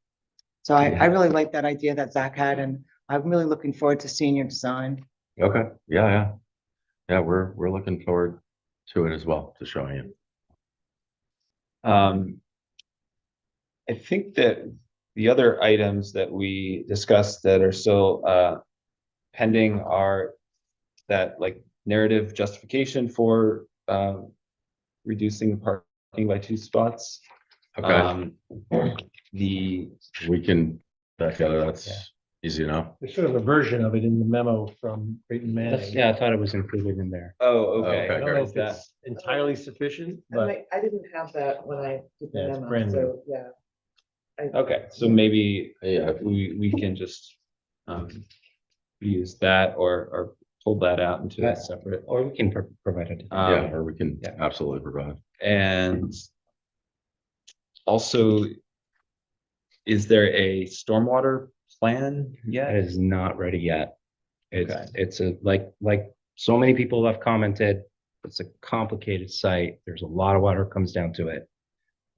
So I really like that idea that Zach had, and I'm really looking forward to seeing your design. Okay, yeah, we're looking forward to it as well, to showing you. I think that the other items that we discussed that are still pending are that, like, narrative justification for reducing the parking by 2 spots. Okay. We can, that's easy enough. There's sort of a version of it in the memo from Creighton Manning. Yeah, I thought it was included in there. Oh, okay. I don't know if it's entirely sufficient, but I didn't have that when I did the Yeah, it's memo, brand new. so, yeah. Okay, so maybe we can just use that or pull that out into a separate. Or we can provide it. Yeah, or we can absolutely provide. And also, is there a stormwater plan yet? It is not ready yet. It's a, like so many people have commented, it's a complicated site. There's a lot of water comes down to it.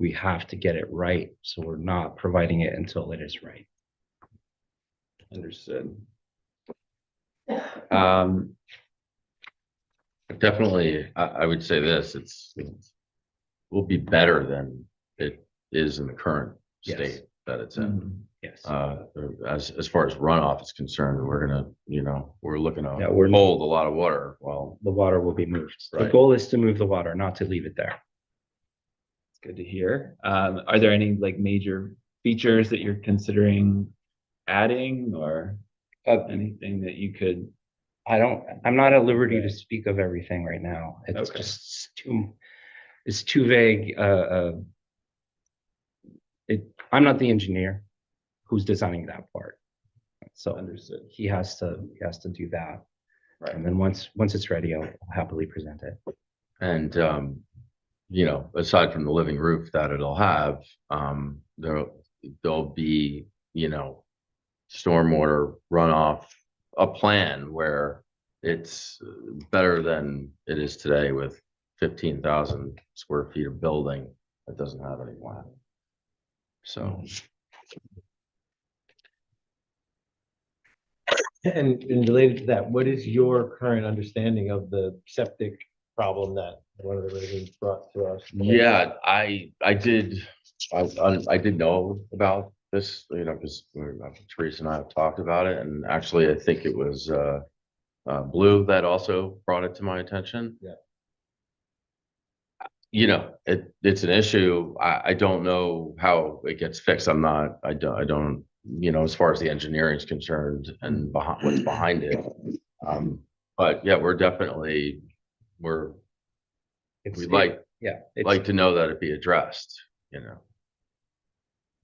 We have to get it right, so we're not providing it until it is right. Understood. Definitely, I would say this, will be better than it is in the current state that it's in. Yes. As far as runoff is concerned, we're gonna, we're looking to we're hold a lot of water while. The water will be moved. The Right. goal is to move the water, not to leave it there. It's good to hear. Are there any, like, major features that you're considering adding, or anything that you could? I'm not at liberty to speak of everything right now. It's just it's too vague. I'm not the engineer who's designing that part. So Understood. he has to do that. Right. And then once it's ready, I'll happily present it. And, aside from the living roof that it'll have, there'll be, stormwater runoff a plan where it's better than it is today with 15,000 square feet of building that doesn't have any plan. So. And related to that, what is your current understanding of the septic problem that one of the residents brought to us? Yeah, I did know about this, you know, because Teresa and I have talked about it, and actually I think it was Blue that also brought it to my attention. Yeah. You know, it's an issue. I don't know how it gets fixed. I don't, you know, as far as the engineering is concerned and behind what's behind it. But yeah, we'd like to know that it be addressed, you know,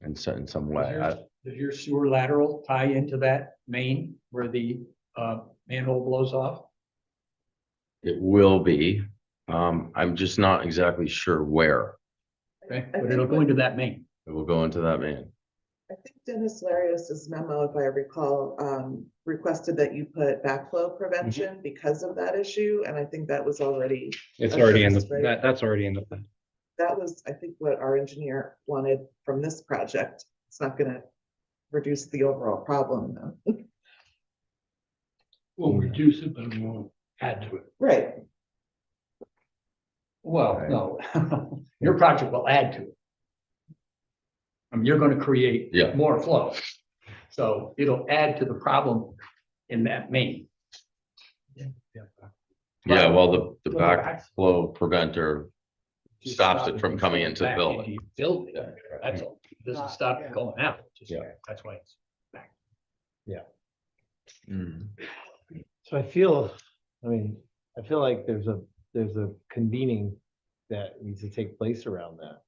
in some way. Does your sewer lateral tie into that main where the manhole blows off? It will be. I'm just not exactly sure where. Okay, but it'll go into that main. It will go into that main. I think Dennis Larios's memo, if I recall, requested that you put backflow prevention because of that issue, and I think that was already. It's already in addressed, the, right? that's already in the plan. That was, I think, what our engineer wanted from this project. It's not gonna reduce the overall problem, though. We'll reduce it, but we won't add to it. Right. Well, no, your project will add to it. I mean, you're gonna create more flow. So it'll add to the problem in that main. Yeah, well, the backflow preventer stops it from coming into the building. Building, that's all. Doesn't stop it going out. That's why it's back. Yeah. Mm. So I feel like there's a convening that needs to take place around that,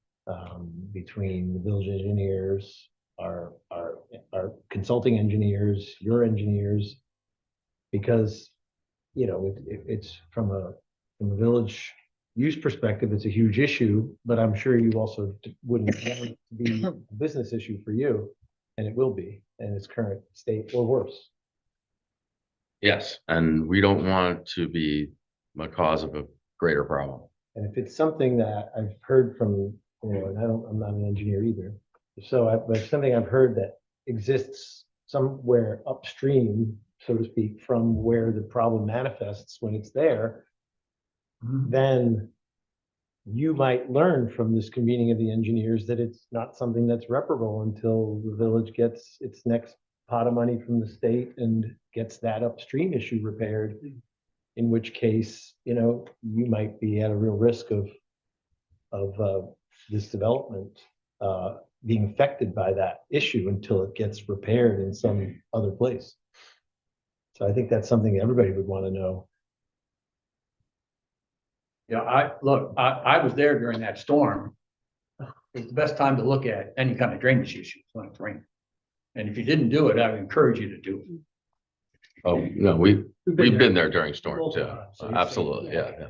between the village engineers, our consulting engineers, your engineers, because, you know, it's from a village use perspective, it's a huge issue, but I'm sure you also wouldn't want it to be a business issue for you, and it will be in its current state or worse. Yes, and we don't want it to be a cause of a greater problem. And if it's something that I've heard from, you know, and I'm not an engineer either. But it's something I've heard that exists somewhere upstream, so to speak, from where the problem manifests when it's there, then you might learn from this convening of the engineers that it's not something that's reparable until the village gets its next pot of money from the state and gets that upstream issue repaired. In which case, you know, you might be at a real risk of this development being affected by that issue until it gets repaired in some other place. So I think that's something everybody would want to know. Yeah, I was there during that storm. It's the best time to look at any kind of drainage issues when it's raining. And if you didn't do it, I would encourage you to do it. Oh, no, we've been there during storms, yeah, absolutely, yeah.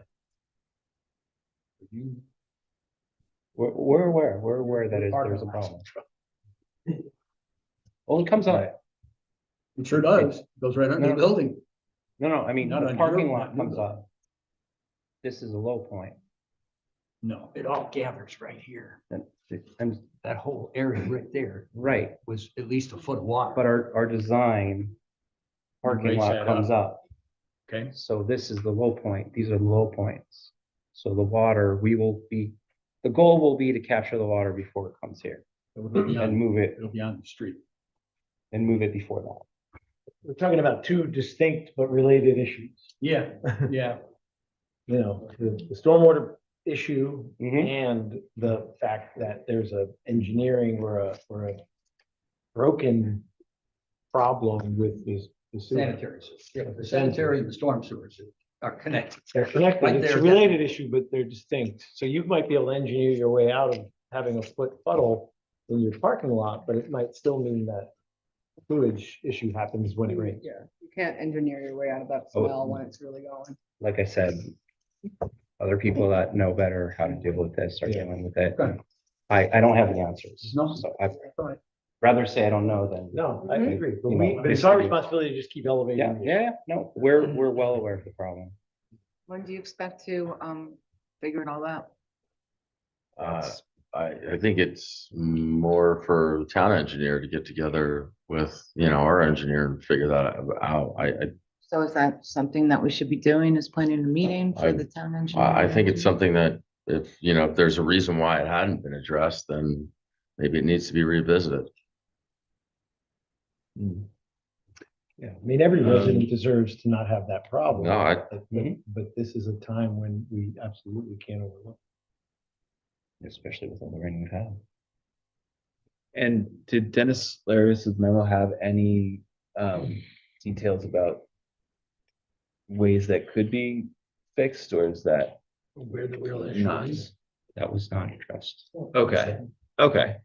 We're aware that there's a problem. Well, it comes up. It sure does. Goes right under the building. No, I mean, Not the on parking your- lot comes up. This is a low point. No, it all gathers right here. And That whole area right there right, was at least a foot of water. but our design parking Raise lot that comes up. Okay. So this is the low point. These are the low points. So the water, the goal will be to capture the water before it comes here and move it. It'll be on the street. And move it before that. We're talking about two distinct but related issues. Yeah, yeah. You know, the stormwater issue Mm-hmm. and the fact that there's a engineering or a broken problem with the sewer. Sanitary. Yeah, the sanitary and the storm sewers are connected. They're connected. Right It's a there. related issue, but they're distinct. So you might be able to engineer your way out of having a foot puddle in your parking lot, but it might still mean that sewage issue happens when it rains. Yeah, you can't engineer your way out of that smell when it's really going. Like I said, other people that know better how to deal with this are dealing with it. I don't have the answers. No. So rather say I don't know than. No, I agree, but You know, but it's our responsibility to just keep elevating. Yeah, the yeah, no, we're well aware of the problem. When do you expect to, figure it all out? I think it's more for the town engineer to get together with, you know, our engineer and figure that out. So is that something that we should be doing, is planning a meeting for the town engineer? I think it's something that if, you know, if there's a reason why it hadn't been addressed, then maybe it needs to be revisited. Yeah, I mean, every resident deserves to not have that problem. No, But this is a time when we absolutely can't overlook. Especially with all the rain we've had. And did Dennis Larius's memo have any details about ways that could be fixed, or is that Where the real issue not? is. That was not addressed. Okay, okay.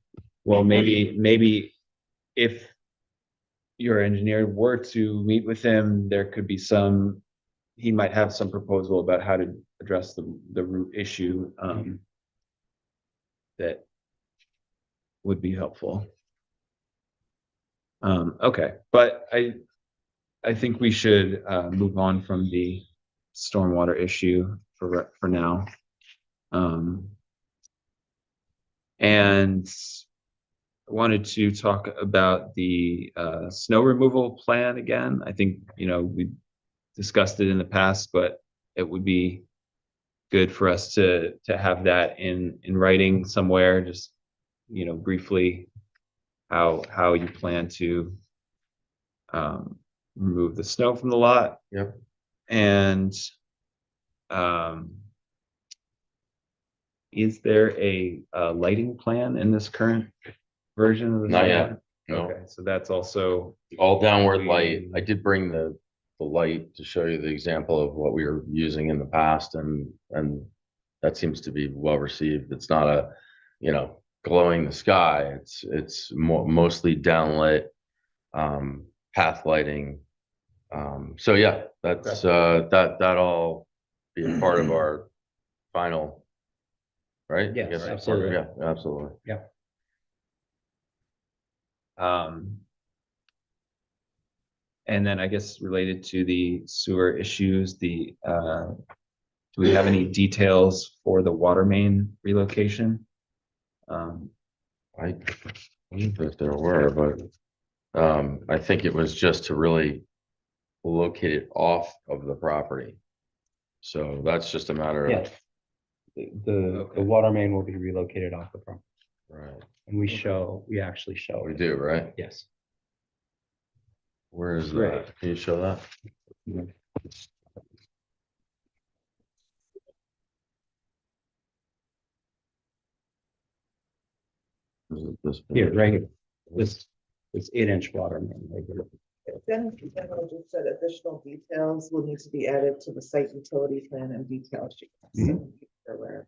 Well, maybe if your engineer were to meet with him, there could be he might have some proposal about how to address the root issue that would be helpful. Okay, but I think we should move on from the stormwater issue for now. And I wanted to talk about the snow removal plan again. I think, you know, we discussed it in the past, but it would be good for us to have that in writing somewhere, just, you know, briefly how you plan to remove the snow from the lot. Yep. And is there a lighting plan in this current version of the? Not yet, no. Okay, so that's also All downward light. I did bring the light to show you the example of what we were using in the past, and that seems to be well received. It's not a, you know, glowing the sky. It's mostly downlit, path lighting. So yeah, that's that'll be a part of our final, right? Yes, I guess that's absolutely. part of- Yeah, absolutely. Yeah. And then I guess related to the sewer issues, do we have any details for the water main relocation? I believe that there were, but I think it was just to really locate it off of the property. So that's just a matter of. Yeah. The water main will be relocated off the property. Right. And we actually show. We it. do, right? Yes. Where is Great. that? Can you show that? Is it this Here, page? right here. This 8-inch water main. right here. Then Kendall just said additional details will need to be added to the site utility plan and detail sheet. So people are aware.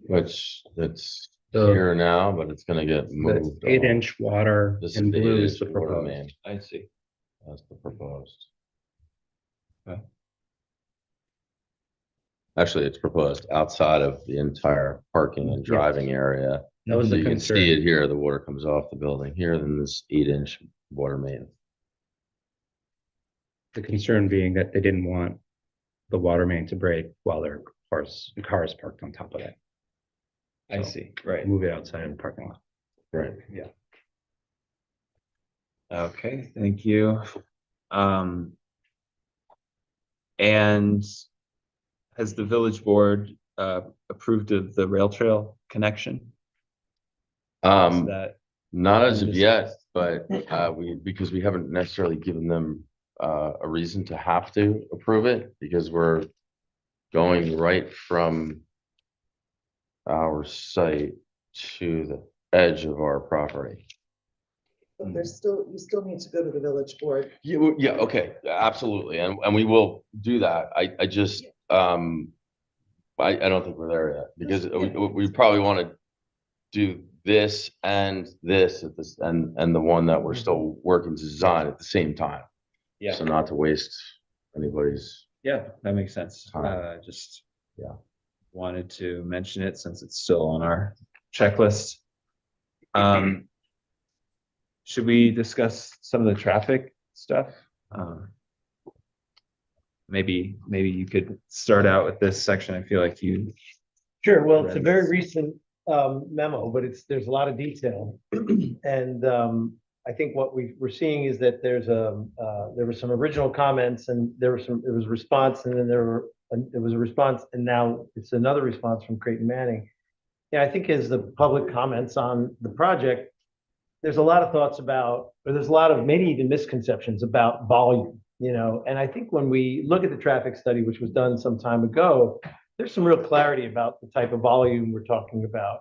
Which it's The- here now, but it's gonna get The moved. 8-inch water This in is the blue is 8-inch the water proposed. main. I see. That's the proposed. Okay. Actually, it's proposed outside of the entire parking and driving area. That was So the you can see concern. it here, the water comes off the building here, then this 8-inch water main. The concern being that they didn't want the water main to break while their cars parked on top of it. I So, see, right. Move it outside of the parking lot. Right. Yeah. Okay, thank you. And has the village board approved of the rail trail connection? Is that Not as of been yet, discussed? but because we haven't necessarily given them a reason to have to approve it, because we're going right from our site to the edge of our property. But there's still, you still need to go to the village board. Yeah, okay, absolutely, and we will do that. I just, I don't think we're there yet, because we probably want to do this and this at this, and the one that we're still working to design at the same time. Yeah. So not to waste anybody's. Yeah, that makes sense. Just wanted to mention it since it's still on our checklist. should we discuss some of the traffic stuff? Maybe you could start out with this section. I feel like you. Sure, well, it's a read very this. recent memo, but there's a lot of detail. And I think what we're seeing is that there were some original comments and there was a response, and then there was a response, and now it's another response from Creighton Manning. Yeah, I think as the public comments on the project, there's a lot of thoughts about, or there's a lot of maybe even misconceptions about volume, and I think when we look at the traffic study, which was done some time ago, there's some real clarity about the type of volume we're talking about.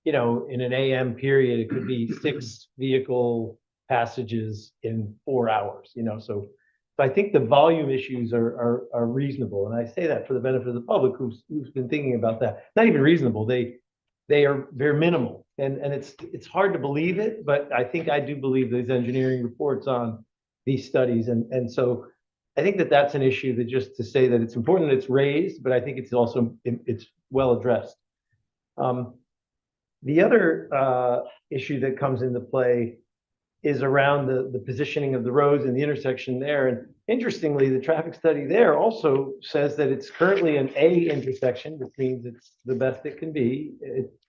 In an AM period, it could be 6 vehicle passages in 4 hours, so I think the volume issues are reasonable. And I say that for the benefit of the public who's been thinking about that. Not even reasonable, they're minimal. And it's hard to believe it, but I think I do believe these engineering reports on these studies. And so I think that's an issue that just to say that it's important that it's raised, but I think it's also, it's well addressed. The other issue that comes into play is around the positioning of the roads and the intersection there. And interestingly, the traffic study there also says that it's currently an A intersection, which means it's the best it can be.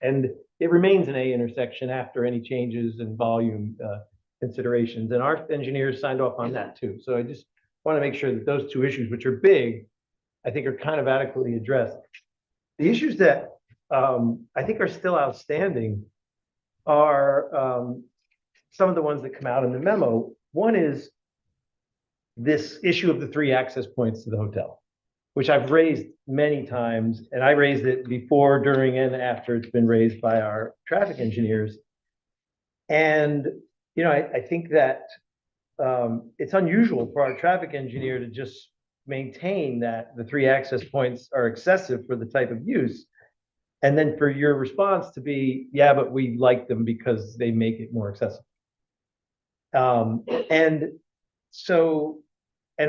And it remains an A intersection after any changes in volume considerations. And our engineers signed off on that too. So I just want to make sure that those two issues, which are big, I think are kind of adequately addressed. The issues that I think are still outstanding are some of the ones that come out in the memo. One is this issue of the 3 access points to the hotel, which I've raised many times, and I raised it before, during, and after it's been raised by our traffic engineers. And, I think that it's unusual for our traffic engineer to just maintain that the 3 access points are excessive for the type of use. And then for your response to be, yeah, but we like them because they make it more accessible. And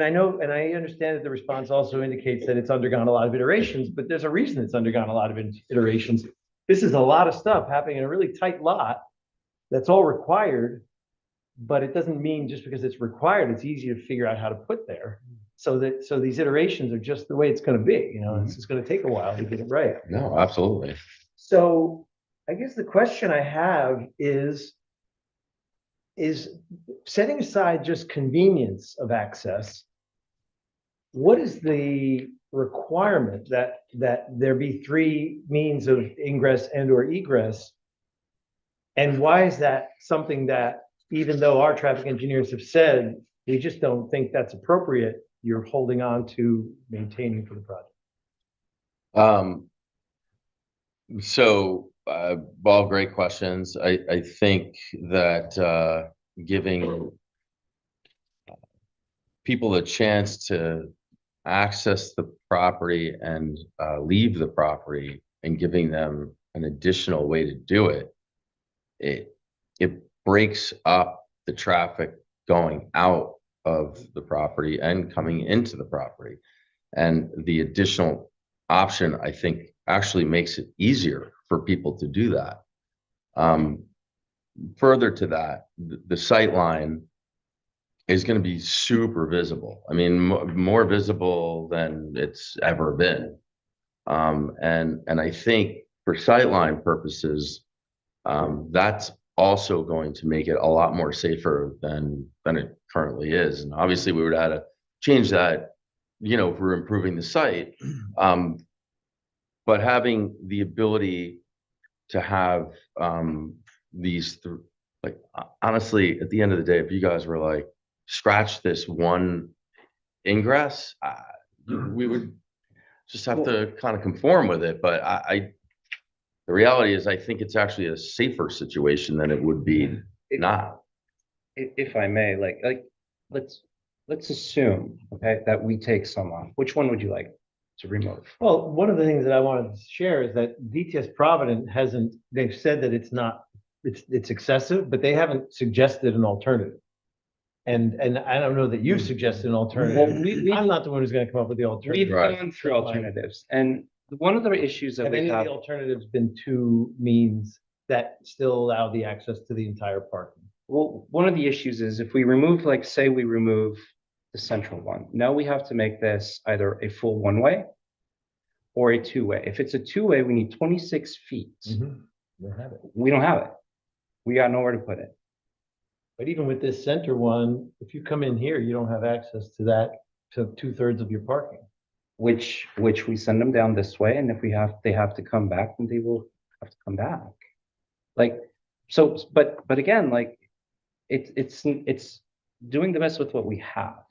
I know, and I understand that the response also indicates that it's undergone a lot of iterations, but there's a reason it's undergone a lot of iterations. This is a lot of stuff happening in a really tight lot that's all required, but it doesn't mean just because it's required, it's easy to figure out how to put there. So these iterations are just the way it's going to be. It's just going to take a while to get it right. No, absolutely. So I guess the question I have is setting aside just convenience of access, what is the requirement that there be 3 means of ingress and or egress? And why is that something that, even though our traffic engineers have said, we just don't think that's appropriate, you're holding on to maintaining for the project? All great questions. I think that giving people the chance to access the property and leave the property, and giving them an additional way to do it, it breaks up the traffic going out of the property and coming into the property. And the additional option, I think, actually makes it easier for people to do that. Further to that, the sight line is going to be super visible. I mean, more visible than it's ever been. And I think for sightline purposes, that's also going to make it a lot more safer than it currently is. And obviously we would have to change that, if we're improving the site. But having the ability to have these, honestly, at the end of the day, if you guys were like, scratch this one ingress, we would just have to kind of conform with it. But the reality is, I think it's actually a safer situation than it would be not. If I may, let's assume, okay, that we take someone. Which one would you like to remove? Well, one of the things that I wanted to share is that DTS Provident they've said that it's excessive, but they haven't suggested an alternative. And I don't know that you've suggested an alternative. Well, I'm not the one who's going to come up with the alternative. We've gone through alternatives, and one of the issues that Have we any of have. the alternatives been 2 means that still allow the access to the entire parking? Well, one of the issues is if we remove, like, say we remove the central one, now we have to make this either a full one-way or a two-way. If it's a two-way, we need 26 feet. Don't have it. We don't have it. We got nowhere to put it. But even with this center one, if you come in here, you don't have access to that, to 2/3 of your parking. Which we send them down this way, and if they have to come back, then they will have to come back. Like, so, but again, like, it's doing the best with what we have.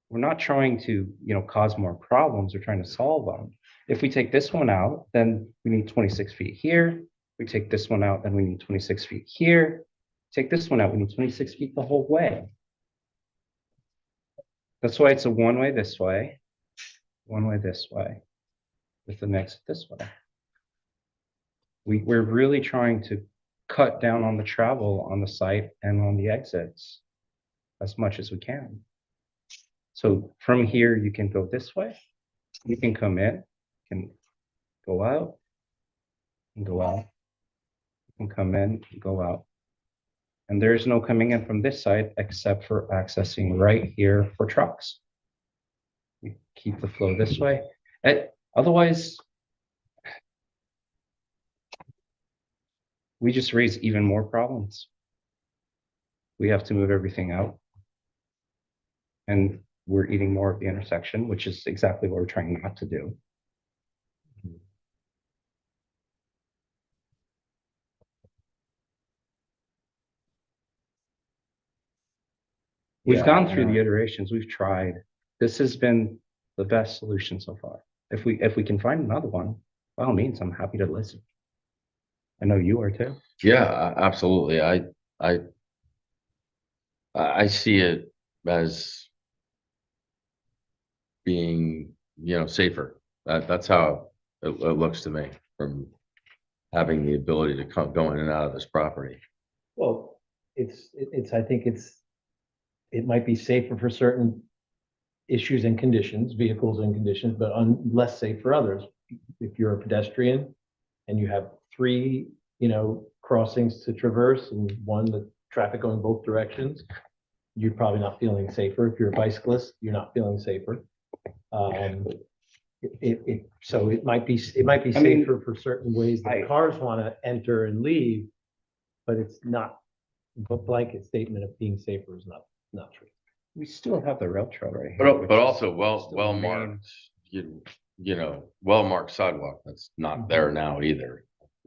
We're not trying to, cause more problems. We're trying to solve them. If we take this one out, then we need 26 feet here. We take this one out, then we need 26 feet here. Take this one out, we need 26 feet the whole way. That's why it's a one-way this way, one-way this way, with the next this way. We're really trying to cut down on the travel on the site and on the exits as much as we can. So from here, you can go this way. You can come in, can go out, and go out. You can come in, go out. And there is no coming in from this side except for accessing right here for trucks. We keep the flow this way. Otherwise, we just raise even more problems. We have to move everything out. And we're eating more of the intersection, which is exactly what we're trying not to do. We've gone through the iterations, we've tried. This has been the best solution so far. If we can find another one, by all means, I'm happy to listen. I know you are too. Yeah, absolutely. I see it as being, safer. That's how it looks to me from having the ability to go in and out of this property. Well, I think it might be safer for certain issues and conditions, vehicles and conditions, but less safe for others. If you're a pedestrian and you have 3, crossings to traverse and one with traffic going both directions, you're probably not feeling safer. If you're a bicyclist, you're not feeling safer. So it might be safer for certain ways that cars want to enter and leave, but it's not a blanket statement of being safer is not true. We still have the rail trail right here. But also well marked, well marked sidewalk that's not there now either.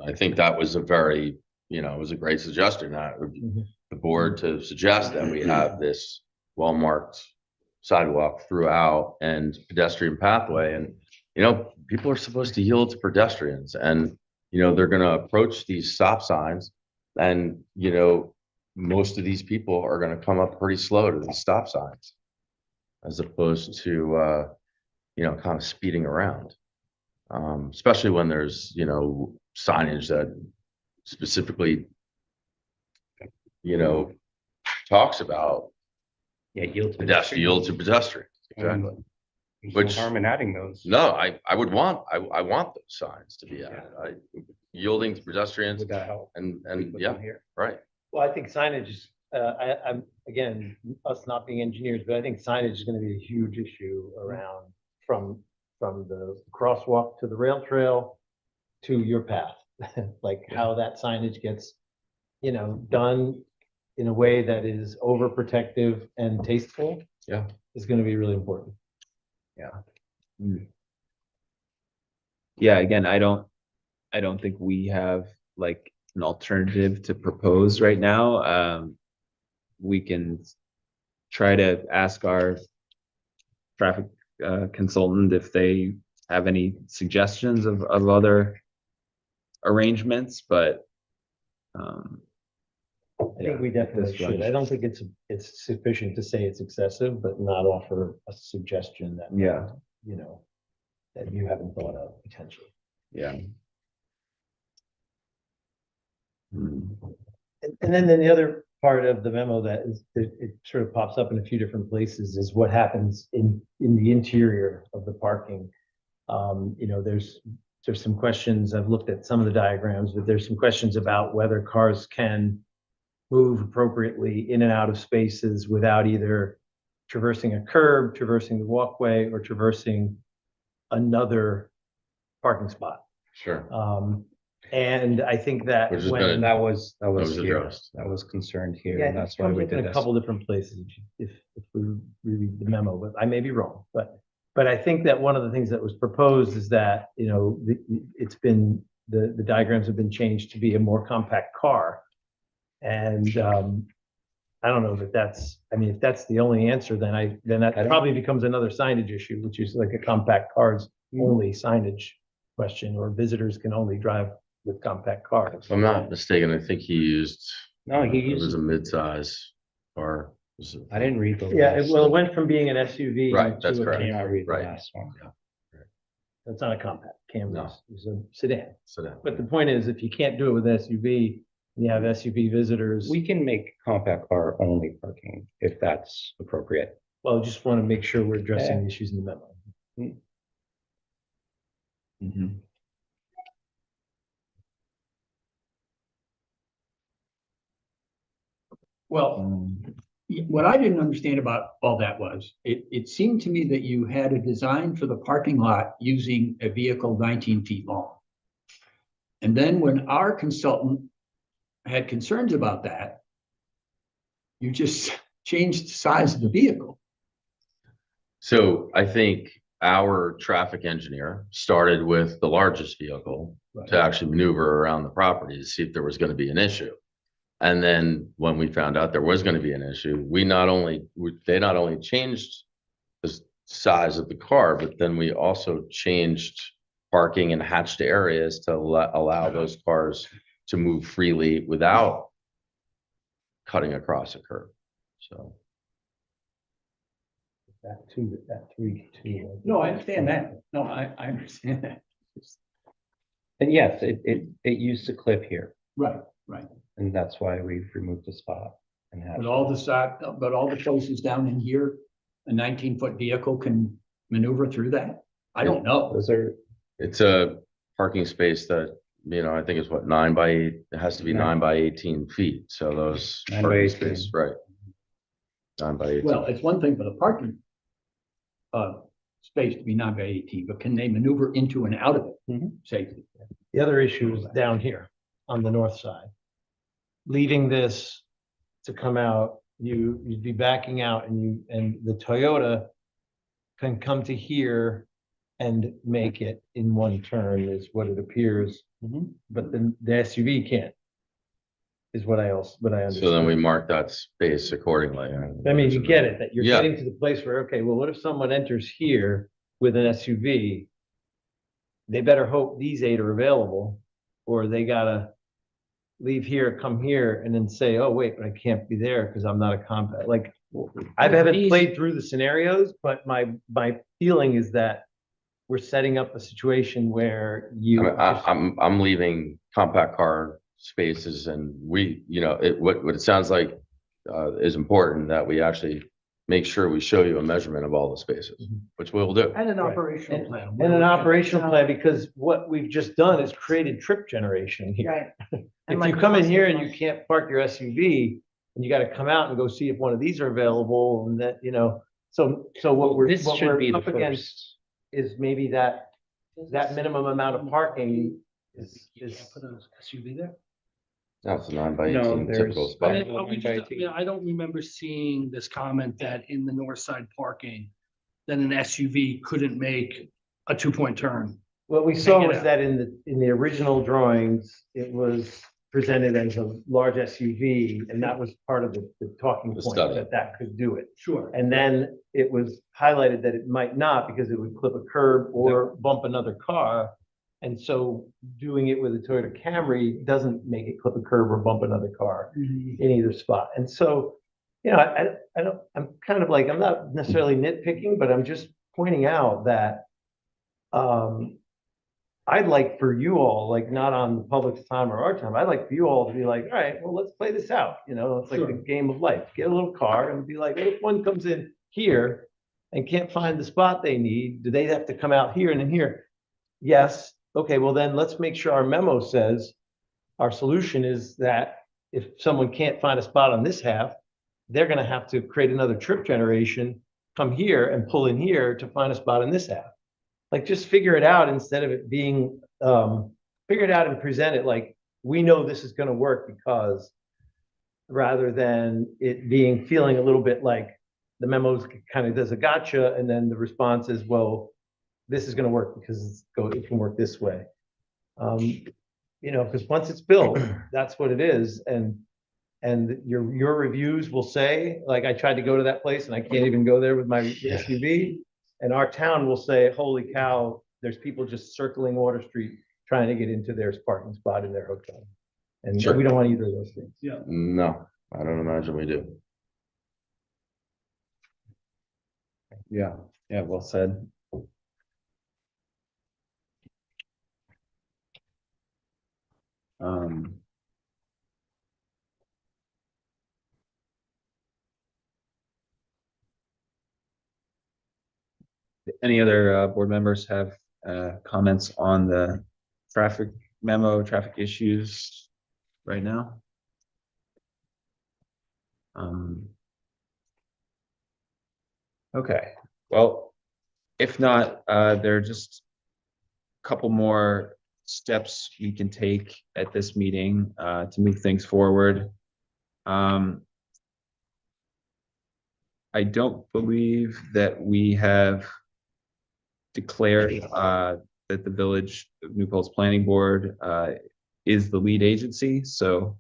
I think that was a very, it was a great suggestion the board to suggest that we have this well marked sidewalk throughout and pedestrian pathway. And, people are supposed to yield to pedestrians and, they're going to approach these stop signs and, most of these people are going to come up pretty slow to these stop signs as opposed to, kind of speeding around, especially when there's, signage that specifically, talks about yield to pedestrians. Exactly. Which harm in adding those? No, I would want, I want those signs to be added. Yielding to pedestrians. Would that help? And yeah, here. right. Well, I think signage is, I'm, again, us not being engineers, but I think signage is going to be a huge issue around from the crosswalk to the rail trail to your path. Like how that signage gets, done in a way that is overprotective and tasteful. Yeah. Is going to be really important. Yeah. Yeah, again, I don't think we have like an alternative to propose right now. We can try to ask our traffic consultant if they have any suggestions of other arrangements, but I think we definitely should. I don't think it's sufficient to say it's excessive, but not offer a suggestion that that you haven't thought of potentially. Yeah. And then the other part of the memo that it sort of pops up in a few different places is what happens in the interior of the parking. There's some questions. I've looked at some of the diagrams, but there's some questions about whether cars can move appropriately in and out of spaces without either traversing a curb, traversing the walkway, or traversing another parking spot. Sure. And I think that Which is when gonna- That was here. addressed. That was concerned here, Yeah, and it that's why comes we up in did a this. couple different places if we read the memo, but I may be wrong. But I think that one of the things that was proposed is that, you know, it's been, the diagrams have been changed to be a more compact car. And I don't know that that's, I mean, if that's the only answer, then that probably becomes another signage issue, which is like a compact cars only signage question, or visitors can only drive with compact cars. If I'm not mistaken, I think he used. No, he It was used, a mid-size car. Was it- I didn't read the. Yeah, last well, it one. went from being an SUV. Right, that's to a correct. I did Camry. not read the Right. last one. That's not a compact. Camry No. is a sedan. So that, But the point is, if you can't do it with SUV, and you have SUV visitors, We can make compact car only parking if that's appropriate. well, just want to make sure we're addressing Yeah. the issues in the memo. Mhm. Well, what I didn't understand about all that was, it seemed to me that you had a design for the parking lot using a vehicle 19 feet long. And then when our consultant had concerns about that, you just changed the size of the vehicle. so I think our traffic engineer started with the largest vehicle to actually maneuver around the property to see if there was gonna be an issue. And then when we found out there was gonna be an issue, they not only changed the size of the car, but then we also changed parking and hatched areas to allow those cars to move freely without cutting across a curb. So, That three, two. No, I understand that. No, I understand that. And yes, it used to clip here, Right, right. and that's why we've removed the spot and had. But all the places down in here, a 19-foot vehicle can maneuver through that? I don't know. Those are, it's a parking space that, you know, I think it's what, 9 by 8, it has to be 9 by 18 feet, so those. 9 by parking 18. space, right. 9 by 18. Well, it's one thing for the parking space to be 9 by 18, but can they maneuver into and out of it safely? The other issue is down here on the north side. Leaving this to come out, you'd be backing out and the Toyota can come to here and make it in one turn is what it appears. But the SUV can't, is what I understand. So then we mark that space accordingly. I mean, you get it, that you're Yeah. getting to the place where, okay, well, what if someone enters here with an SUV? They better hope these 8 are available, or they gotta leave here, come here, and then say, oh, wait, but I can't be there because I'm not a compact, like, I haven't played through the scenarios, but my feeling is that we're setting up a situation where you. I'm leaving compact car spaces and we, you know, what it sounds like is important that we actually make sure we show you a measurement of all the spaces, which we'll do. And an Right. operational plan. And an operational plan, because what we've just done is created trip generation here. Right. If you come in here and you can't park your SUV, and you gotta come out and go see if one of these are available, and that, you know, so what This what should we're be the up against first. is maybe that minimum amount of parking is. Put an SUV there? That's a 9 by No, 18 typical there's- spot. I don't remember seeing this comment that in the north side parking, that an SUV couldn't make a 2-point turn. What we saw Take it was out. that in the original drawings, it was presented as a large SUV, and that was part of the talking The point, study. that could do it. Sure. And then it was highlighted that it might not because it would clip a curb or bump another car. And so doing it with a Toyota Camry doesn't make it clip a curb or bump another car in either spot. And so, you know, I don't, I'm kind of like, I'm not necessarily nitpicking, but I'm just pointing out that I'd like for you all, like not on the public's time or our time, I'd like for you all to be like, all right, well, let's play this out. You know, it's like the game of life. Get a little car and be like, what if one comes in here and can't find the spot they need? Do they have to come out here and then here? Yes. Okay, well then let's make sure our memo says our solution is that if someone can't find a spot on this half, they're gonna have to create another trip generation, come here and pull in here to find a spot in this half. Like, just figure it out instead of it being, figure it out and present it like, we know this is gonna work because, rather than it being, feeling a little bit like the memos kind of does a gotcha, and then the response is, well, this is gonna work because it can work this way. You know, because once it's built, that's what it is, and your reviews will say, like, I tried to go to that place and I can't even go there with my SUV, and our town will say, holy cow, there's people just circling Water Street trying to get into their parking spot in their hotel. And Sure. we don't want either of those things. Yeah. No, I don't imagine we do. Yeah, yeah, well said. Any other board members have comments on the traffic memo, traffic issues right now? Okay, well, if not, there are just a couple more steps we can take at this meeting to move things forward. I don't believe that we have declared that the Village of New Paltz Planning Board is the lead agency, so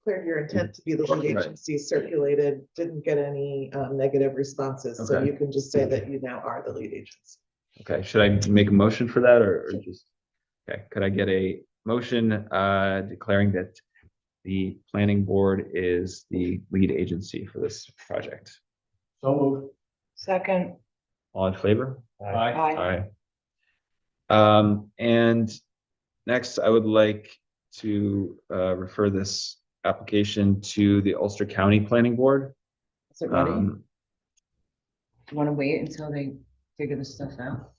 Cleared your intent to be the lead Right. agency, circulated, didn't get any negative responses, so Okay. you can just say that you now are the lead agency. okay, should I make a motion for that or just? Okay, could I get a motion declaring that the planning board is the lead agency for this project? So moved. Second. All in favor? Aye. And next, I would like to refer this application to the Ulster County Planning Board. Is it ready? Um, Do you want to wait until they figure this stuff out?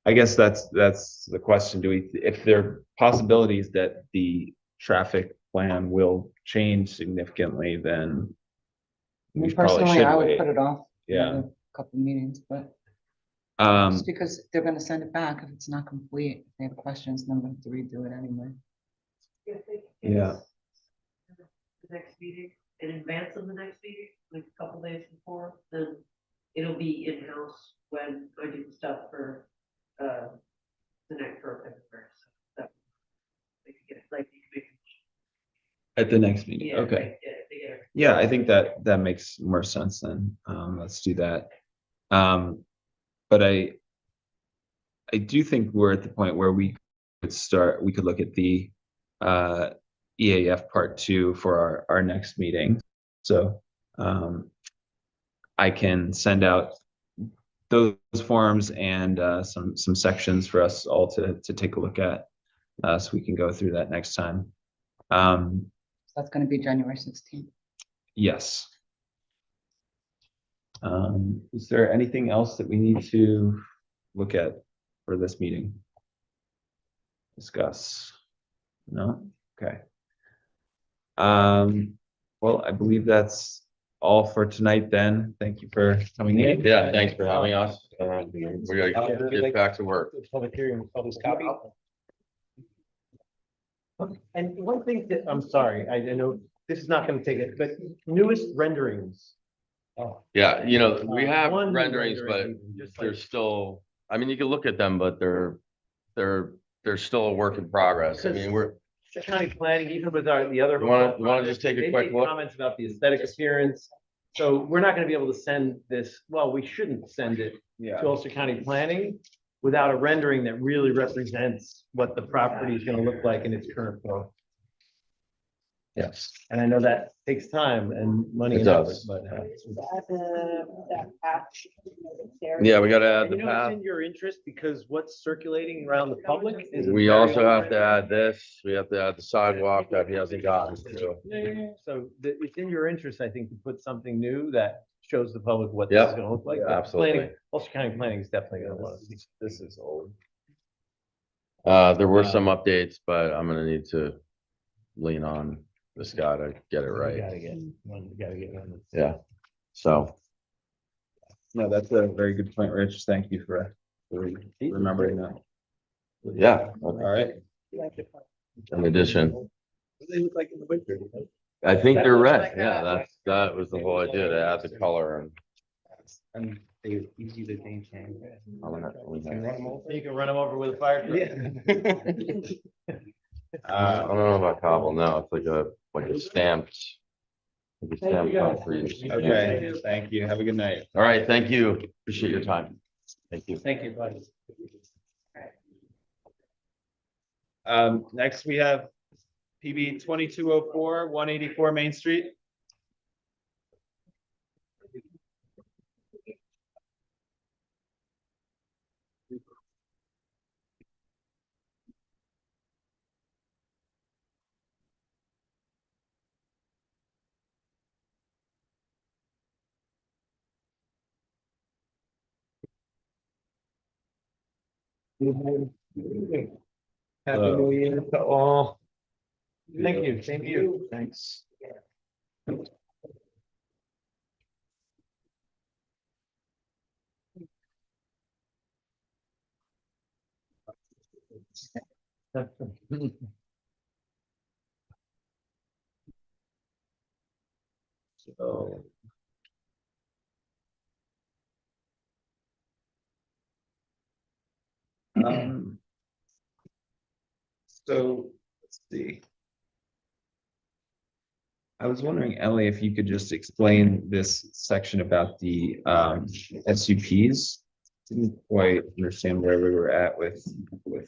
I guess that's the question. Do we, if there are possibilities that the traffic plan will change significantly, then we probably Personally, should I would wait. put it off. Yeah. another Couple meetings, but just because they're gonna send it back if it's not complete. If they have questions, then I'm gonna have to redo it anyway. Yeah. The next meeting, in advance of the next meeting, like a couple days before, then it'll be in-house when I do the stuff for, the next program. So that they can get, like, you can make. At the next meeting, Yeah, okay. yeah, they get it. Yeah, I think that makes more sense then. Let's do that. But I do think we're at the point where we could look at the EAF Part 2 for our next meeting. So I can send out those forms and some sections for us all to take a look at, so we can go through that next time. That's gonna be January 16th. Yes. Is there anything else that we need to look at for this meeting? Discuss? No? Okay. Well, I believe that's all for tonight then. Thank you for coming in. Yeah, thanks for having us. We gotta get back to work. Public hearing, public copy. And one thing that, I'm sorry, I know this is not gonna take it, but newest renderings. Yeah, you know, we have One renderings, but rendering, just like- they're still, I mean, you can look at them, but they're still a work in progress. I mean, we're, The county planning, even with the other. You wanna just take a they quick made look? Comments about the aesthetic appearance. So we're not gonna be able to send this, well, we shouldn't send it Yeah. to Ulster County Planning without a rendering that really represents what the property is gonna look like in its current form. yes. And I know that takes time and money. It and effort, does. But. Yeah, we gotta add the You know, it's path. in your interest because what's circulating around the public is. We very also have to old. add this, we have to add the sidewalk that he hasn't gotten to. Yeah. So it's in your interest, I think, to put something new that shows the public what this is Yep. gonna look like. Yeah, But absolutely. planning- Ulster County Planning is definitely gonna want to see. This is old. There were some updates, but I'm gonna need to lean on this guy to get it You right. gotta get one. Yeah, so. No, that's a very good point, Rich. Thank you for remembering that. Yeah, All right. in addition, They look like in the winter. I think they're red. Yeah, that was the whole idea, to add the color and. And they're easy to maintain. You can run them over with a fire truck. I don't know about cobble, no, it's like a stamped. Like a stamped concrete. Okay, thank you. Have a good night. All right, thank you. Appreciate your time. Thank you. Thank you, buddy. Next we have PB 2204, 184 Main Street. Happy New Year to all. Thank you, same to you. Thanks. So. So let's see. I was wondering, Ellie, if you could just explain this section about the SUPs. Didn't quite understand where we were at with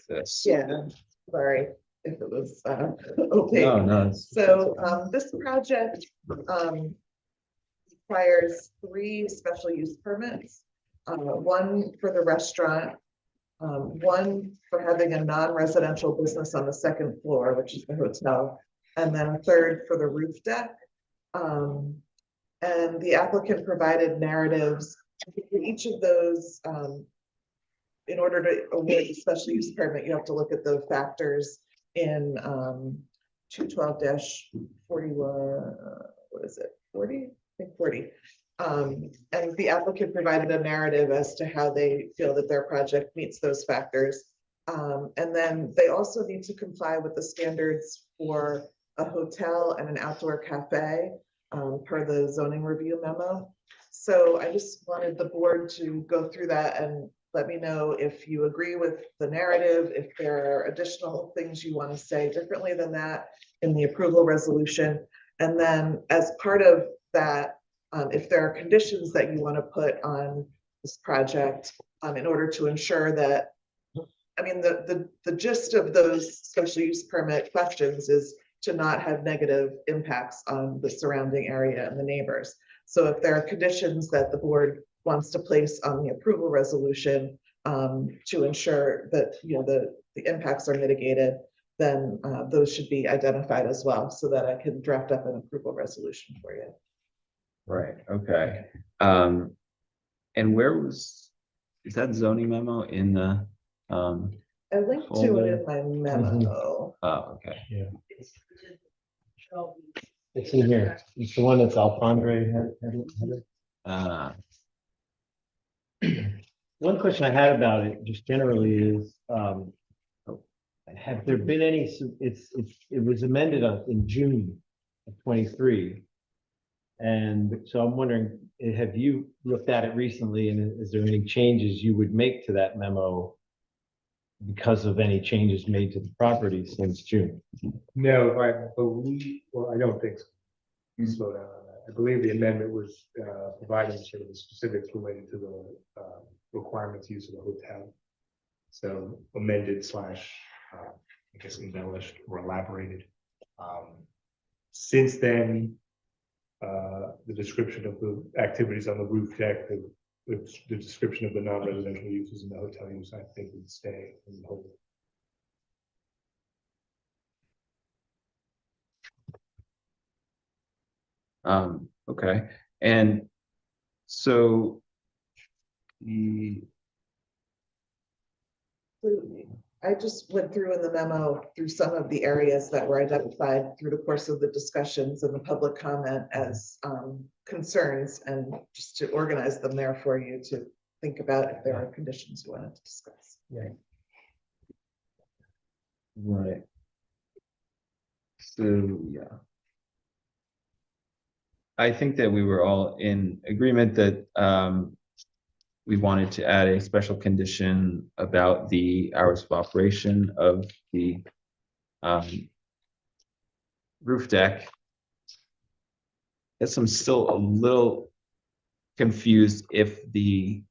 this. Yeah, sorry if it was okay. No, no. So this project requires 3 special use permits. One for the restaurant, one for having a non-residential business on the 2nd floor, which is the hotel, and then a 3rd for the roof deck. And the applicant provided narratives for each of those. In order to award the special use permit, you have to look at the factors in 212-41, what is it, 40? I think 40. And the applicant provided a narrative as to how they feel that their project meets those factors. And then they also need to comply with the standards for a hotel and an outdoor cafe per the zoning review memo. So I just wanted the board to go through that and let me know if you agree with the narrative, if there are additional things you want to say differently than that in the approval resolution. And then as part of that, if there are conditions that you want to put on this project in order to ensure that, I mean, the gist of those special use permit questions is to not have negative impacts on the surrounding area and the neighbors. So if there are conditions that the board wants to place on the approval resolution to ensure that, you know, the impacts are mitigated, then those should be identified as well so that I can draft up an approval resolution for you. Right, okay. And where is that zoning memo in the I linked to it in my memo. Oh, okay. Yeah. It's in here. It's the one that's Alfondre had. One question I had about it, just generally, is have there been any? It was amended in June of 23, and so I'm wondering, have you looked at it recently, and is there any changes you would make to that memo because of any changes made to the property since June? No, I believe, well, I don't think so. You slow down on that. I believe the amendment was providing sort of the specifics related to the requirements use of the hotel. So amended slash, I guess embellished or elaborated. Since then, the description of the activities on the roof deck, the description of the non-residential uses in the hotel use, I think would stay in the whole. Okay, and so the I just went through in the memo through some of the areas that were identified through the course of the discussions and the public comment as concerns, and just to organize them there for you to think about if there are conditions you wanted to discuss. Right. So, yeah. I think that we were all in agreement that we wanted to add a special condition about the hours of operation of the roof deck. Guess I'm still a little confused if the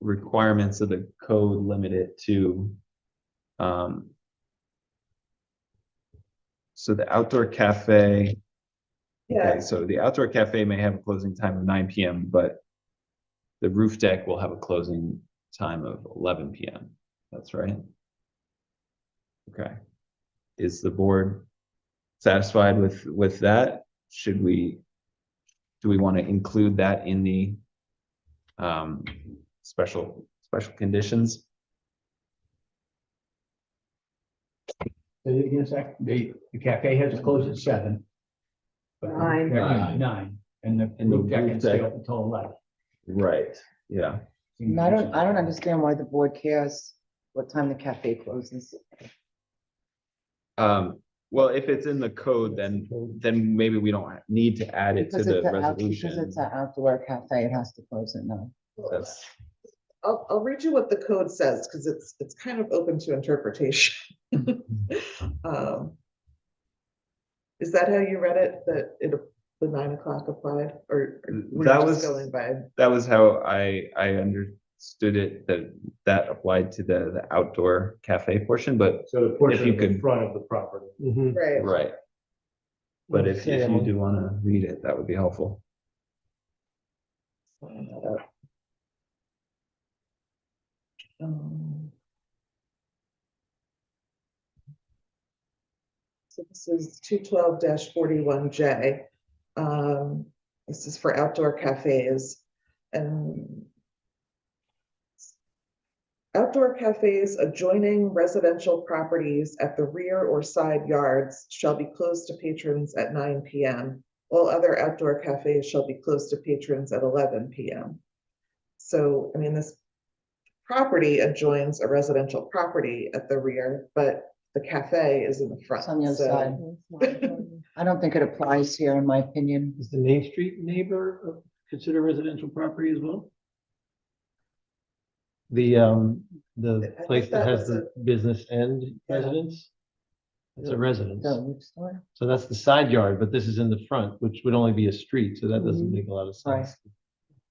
requirements of the code limit it to so the outdoor cafe. Yeah. Okay, so the outdoor cafe may have a closing time of 9 p.m., but the roof deck will have a closing time of 11 p.m. That's right. Okay. Is the board satisfied with that? Do we want to include that in the special conditions? The cafe has to close at 7. but the roof deck is 9, and the roof deck can stay open until 11. Right, yeah. And I don't understand why the board cares what time the cafe closes. Well, if it's in the code, then maybe we don't need to add it to Because the it's resolution. because it's an outdoor cafe, it has to close at 9. That's I'll read you what the code says, because it's kind of open to interpretation. Is that how you read it, that the 9 o'clock applied, or were you that just was going by? that was how I understood it, that applied to the outdoor cafe portion, but So the if portion you of the could, front of the property. Right. right. But if Say, you do want to read it, that would be helpful. So this is 212-41J. This is for outdoor cafes. And outdoor cafes adjoining residential properties at the rear or side yards shall be closed to patrons at 9 p.m. All other outdoor cafes shall be closed to patrons at 11 p.m. So, I mean, this property adjoins a residential property at the rear, but the cafe is in the front. It's on the other so- side. I don't think it applies here, in my opinion. Is the Main Street neighbor considered residential property as well? The I place thought that that has was the business and residence? It's a residence. The roof store. So that's the side yard, but this is in the front, which would only be a street, so that doesn't Mhm. make a lot of Right. sense.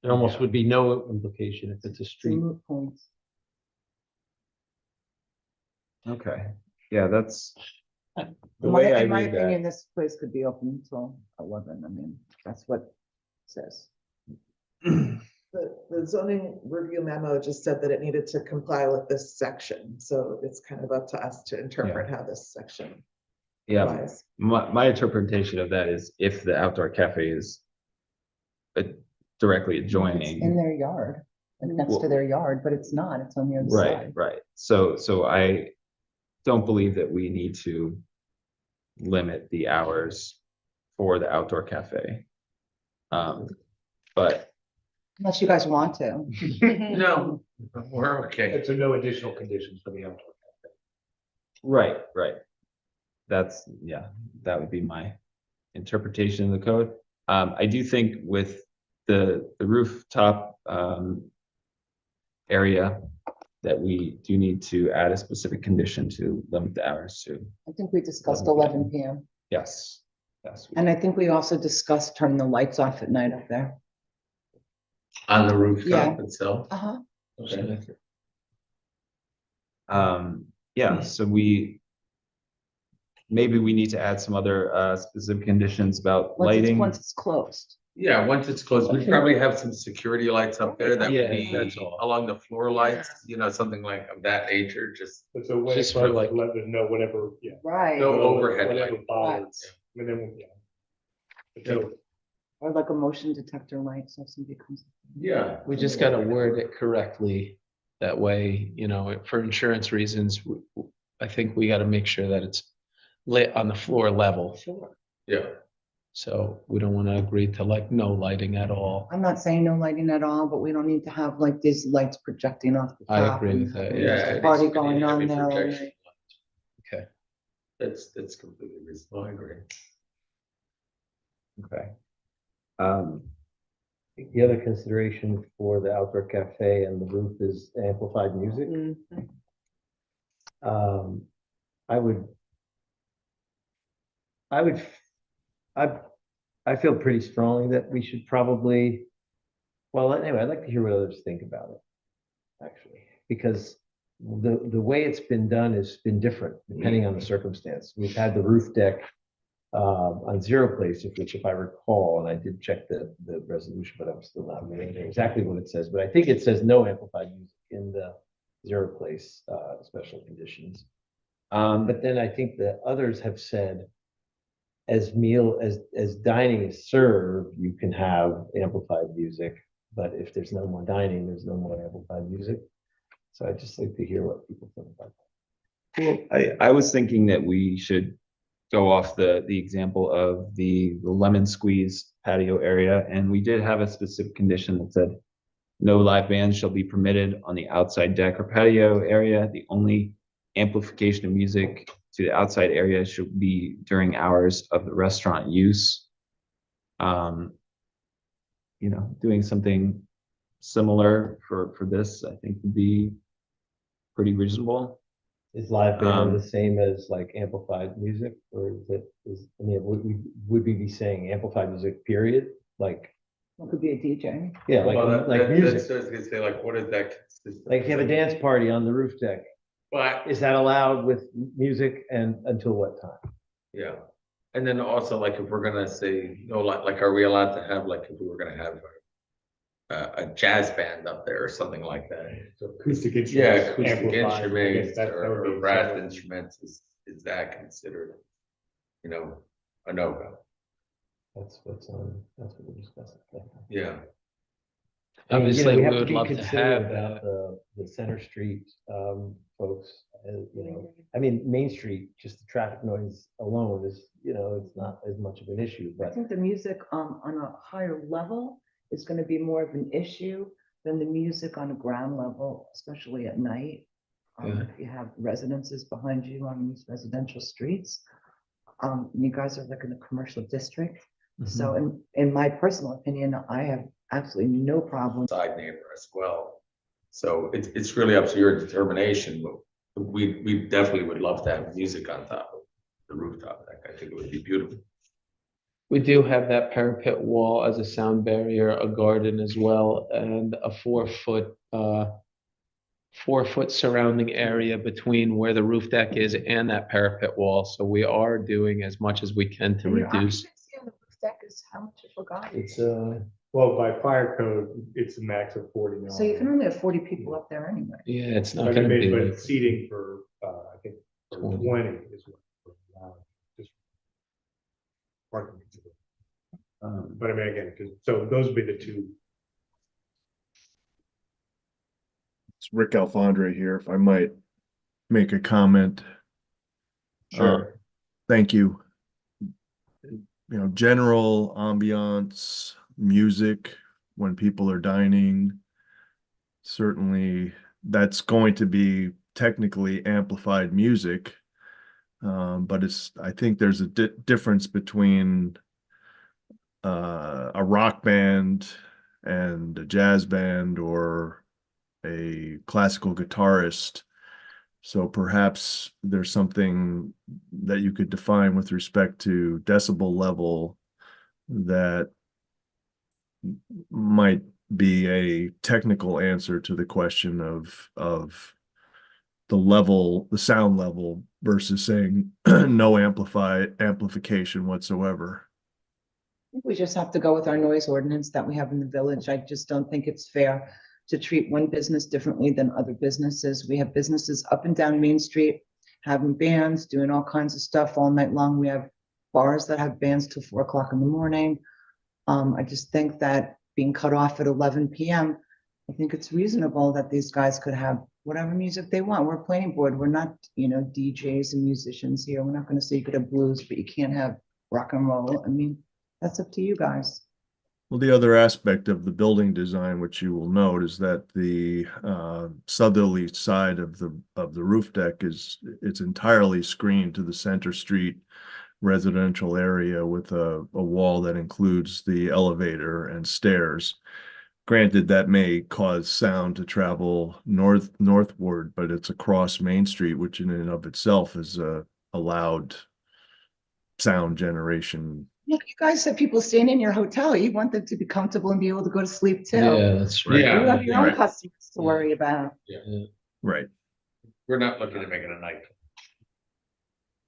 There almost would be no implication if it's a It's a street. moot point. Okay, yeah, that's the In way I my read opinion, that. this place could be open until 11. I mean, that's what it says. The zoning review memo just said that it needed to comply with this section, so it's kind of up to us to interpret how this section Yeah, applies. my interpretation of that is if the outdoor cafe is directly It's adjoining. in their yard, like next to their yard, but it's not, it's on the other Right, side. right. So I don't believe that we need to limit the hours for the outdoor cafe. But Unless you guys want to. No, we're okay. So no additional conditions for the outdoor. right. That's, yeah, that would be my interpretation of the code. I do think with the rooftop area that we do need to add a specific condition to limit the hours to. I think we discussed 11 p.m. Yes. And I think we also discussed turning the lights off at night up there. On the Yeah. rooftop itself? Uh-huh. Okay. Yeah, so maybe we need to add some other specific conditions about lighting. Once it's closed. Yeah, once it's closed, we probably have some security lights up there that Yeah, would be that's all. along the floor lights, something like of that nature, just. It's a way Just for sort us of like- to let them know whatever, Right. No overhead whatever light. bothers. I mean, then, yeah. Or like a motion detector light, so if somebody comes. Yeah. We just gotta word it correctly That way, you know, for insurance reasons, I think we gotta make sure that it's lit on the floor level. Sure. Yeah. So we don't wanna agree to like no lighting at all. I'm not saying no lighting at all, but we don't need to have like these lights projecting off the I top. agree and with that, having yeah. a Party going on there. all night. Okay. That's completely reasonable, I agree. Okay. The other consideration for the outdoor cafe and the roof is amplified music. I feel pretty strongly that we should probably, well, anyway, I'd like to hear what others think about it, actually, because the way it's been done has been different depending on the circumstance. We've had the roof deck on Zero Place, which if I recall, and I did check the resolution, but I'm still not remembering exactly what it says, but I think it says no amplified music in the Zero Place special conditions. But then I think the others have said as dining is served, you can have amplified music, but if there's no more dining, there's no more amplified music. So I'd just like to hear what people think about that. Well, I was thinking that we should go off the example of the lemon squeeze patio area, and we did have a specific condition that said no live bands shall be permitted on the outside deck or patio area. The only amplification of music to the outside area should be during hours of the restaurant use. You know, doing something similar for this, I think would be pretty reasonable. Is live band the same as like amplified music, or I mean, would we be saying amplified music, period? Like, It could be a DJ. yeah, like music. I was gonna say, like, what is that consist of? Like if you have a dance party on the roof deck, Well, is that allowed with music and until what time? yeah, and then also like if we're gonna say, no, like, are we allowed to have, like, if we were gonna have a jazz band up there or something like that? So acoustic instruments. Yeah, acoustic amplified, I guess instruments that would or be brass separate. instruments, is that considered, you know, a no-go? That's what we're discussing. Yeah. I mean, Obviously, we we have to would be love to considerate have about the Center Street folks, you know, I mean, Main Street, just the traffic noise alone is, you know, it's not as much of an issue, I but think the music on a higher level is going to be more of an issue than the music on a ground level, especially at night. Yeah. If you have residences behind you on these residential streets, you guys are like in a commercial district. So in my personal opinion, I have absolutely no problem. Side neighbor as well. So it's really up to your determination, but we definitely would love to have music on top of the rooftop deck. I think it would be beautiful. We do have that parapet wall as a sound barrier, a garden as well, and a 4-foot surrounding area between where the roof deck is and that parapet wall. So we are doing as much as we can to And your reduce. occupancy on the roof deck is how much, I forgot. it's Well, by fire code, it's a max of 40 now. So you can only have 40 people up there anyway. Yeah, it's not But gonna be but like, seating for, I think, for 20 is what we're allowing, just parking. But I mean, again, so those would be the two. It's Rick Alfondre here, if I might make a comment. Sure. Thank you. You know, general ambiance, music, when people are dining, certainly that's going to be technically amplified music. But I think there's a difference between a rock band and a jazz band or a classical guitarist. So perhaps there's something that you could define with respect to decibel level that might be a technical answer to the question of the sound level versus saying no amplification whatsoever. I think we just have to go with our noise ordinance that we have in the village. I just don't think it's fair to treat one business differently than other businesses. We have businesses up and down Main Street, having bands, doing all kinds of stuff all night long. We have bars that have bands till 4 o'clock in the morning. I just think that being cut off at 11 p.m., I think it's reasonable that these guys could have whatever music they want. We're a planning board. We're not, DJs and musicians here. We're not gonna say you could have blues, but you can't have rock and roll. I mean, that's up to you guys. Well, the other aspect of the building design, which you will note, is that the southerly side of the roof deck it's entirely screened to the Center Street residential area with a wall that includes the elevator and stairs. Granted, that may cause sound to travel northward, but it's across Main Street, which in and of itself is a loud sound generation. Look, you guys have people staying in your hotel. You want them to be comfortable and be able to go to sleep too. Yeah, that's right. You have your own Right. customers to worry about. Right. We're not looking to make it a night.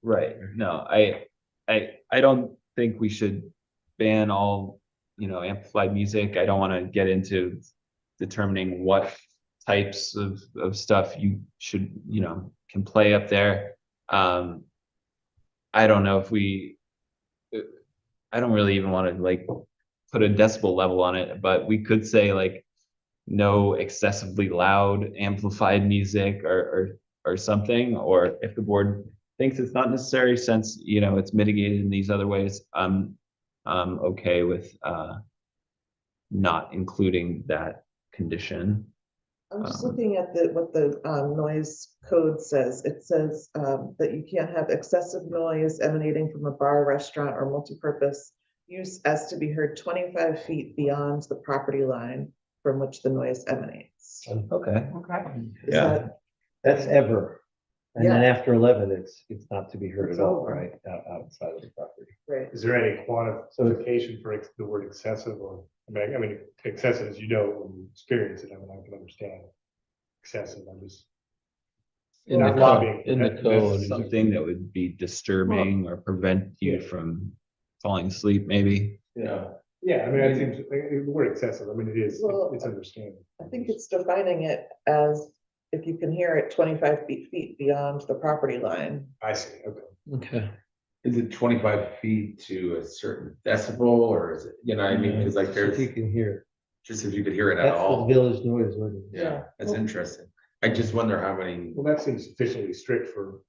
Right, no, I don't think we should ban all, amplified music. I don't want to get into determining what types of stuff you should, can play up there. I don't know if I don't really even want to like put a decibel level on it, but we could say like no excessively loud amplified music or something, or if the board thinks it's not necessary since, it's mitigated in these other ways, I'm okay with not including that condition. I'm just looking at what the noise code says. It says that you can't have excessive noise emanating from a bar, restaurant, or multipurpose use as to be heard 25 feet beyond the property line from which the noise emanates. Okay. Okay. Is that- That's ever. And then Yeah. after 11, it's not to be heard It's at all, over. right, outside of the property. Right. Is there any quantification for the word excessive or, I mean, excessive, as you know, when you experience it, I mean, I can understand excessive, I'm just. In the Not code, lobbying. in the code. Something that would be disturbing or prevent you from falling asleep, maybe. Yeah, I mean, I think the word excessive, I mean, it is, Well, it's understandable. I think it's defining it as if you can hear it 25 feet beyond the property line. I see, okay. Okay. Is it 25 feet to a certain decibel, or is it, I mean, because like If there's, you can hear, just if you could hear it at that's the all. village noise ordinance. Yeah, that's interesting. I just wonder how many, Well, that seems sufficiently strict for,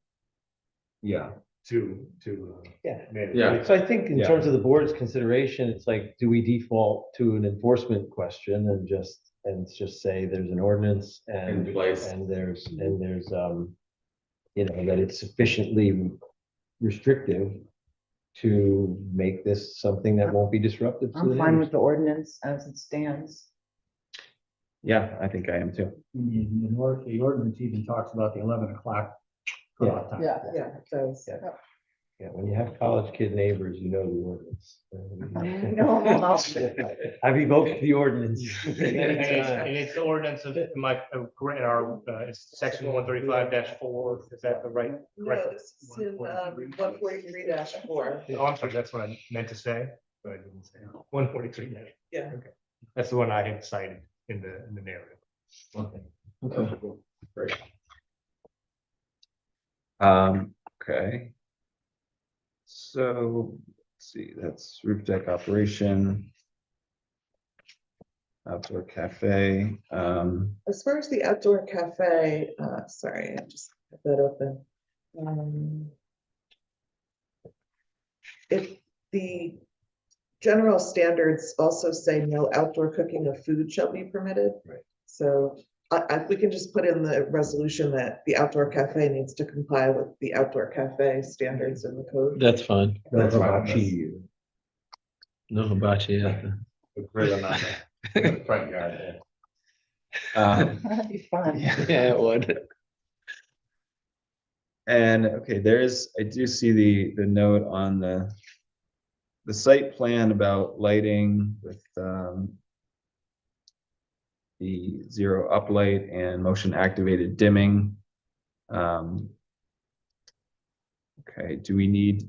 Yeah. to. Yeah. manage. Yeah. So I think in Yeah. terms of the board's consideration, it's like, do we default to an enforcement question and just say there's an ordinance and In place. and there's that it's sufficiently restrictive to make this something that won't be disruptive to the I'm fine neighbors. with the ordinance as it stands. Yeah, I think I am too. The ordinance even talks about the 11 o'clock cutoff time. Yeah, it does. Yeah, when you have college kid neighbors, you know the ordinance. No. I've evoked the ordinance. And it's the ordinance of it's section 135-4, is that the right? No, this is in 143-4. Oh, I'm sorry, that's what I meant to say, but I didn't say. 143. Yeah. Okay. That's the one I had cited in the narrative. Okay. Great. Okay. So, let's see, that's roof deck operation. Outdoor cafe, As far as the outdoor cafe, sorry, I just have that open. If the general standards also say no outdoor cooking of food shall be permitted. Right. So we can just put in the resolution that the outdoor cafe needs to comply with the outdoor cafe standards in the code. That's fine. That's hibachi. No hibachi. grill on the front yard there. That'd be fun. Yeah, it would. and okay, I do see the note on the site plan about lighting with the zero uplight and motion activated dimming. Okay, do we need?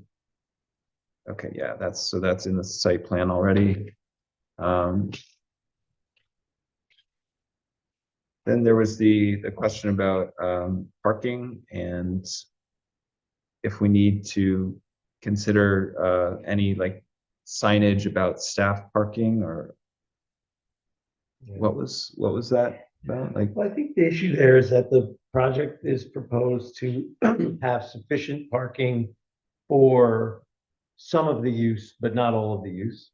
Okay, yeah, that's in the site plan already. Then there was the question about parking and if we need to consider any like signage about staff parking or What was that about? Like, Well, I think the issue there is that the project is proposed to have sufficient parking for some of the use, but not all of the use.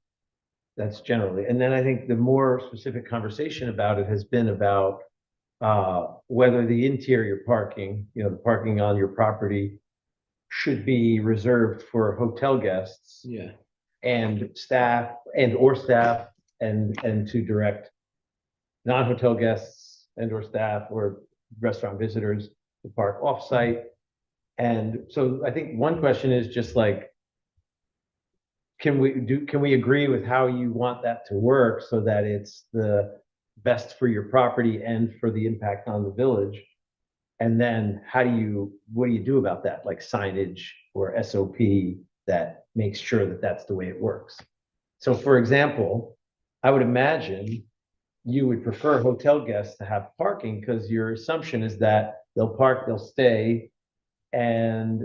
That's generally, and then I think the more specific conversation about it has been about whether the interior parking, the parking on your property should be reserved for hotel guests Yeah. and staff and to direct non-hotel guests and or staff or restaurant visitors to park off-site. And so I think one question is just like, can we agree with how you want that to work so that it's the best for your property and for the impact on the village? And then what do you do about that? Like signage or SOP that makes sure that that's the way it works. So for example, I would imagine you would prefer hotel guests to have parking because your assumption is that they'll park, they'll stay, and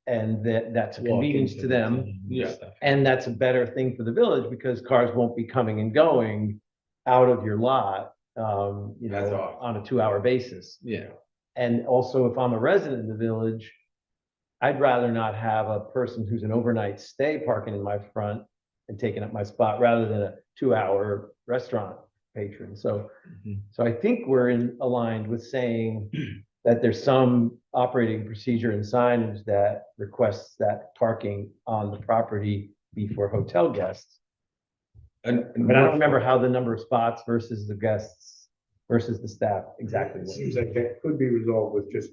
that's a convenience to them. Yeah. And that's a better thing for the village because cars won't be coming and going out of your lot, on a 2-hour basis. Yeah. And also, if I'm a resident in the village, I'd rather not have a person who's an overnight stay parking in my front and taking up my spot rather than a 2-hour restaurant patron. So I think we're aligned with saying that there's some operating procedure and signage that requests that parking on the property be for hotel guests. But I don't remember how the number of spots versus the guests versus the staff exactly. It seems like that could be resolved with just.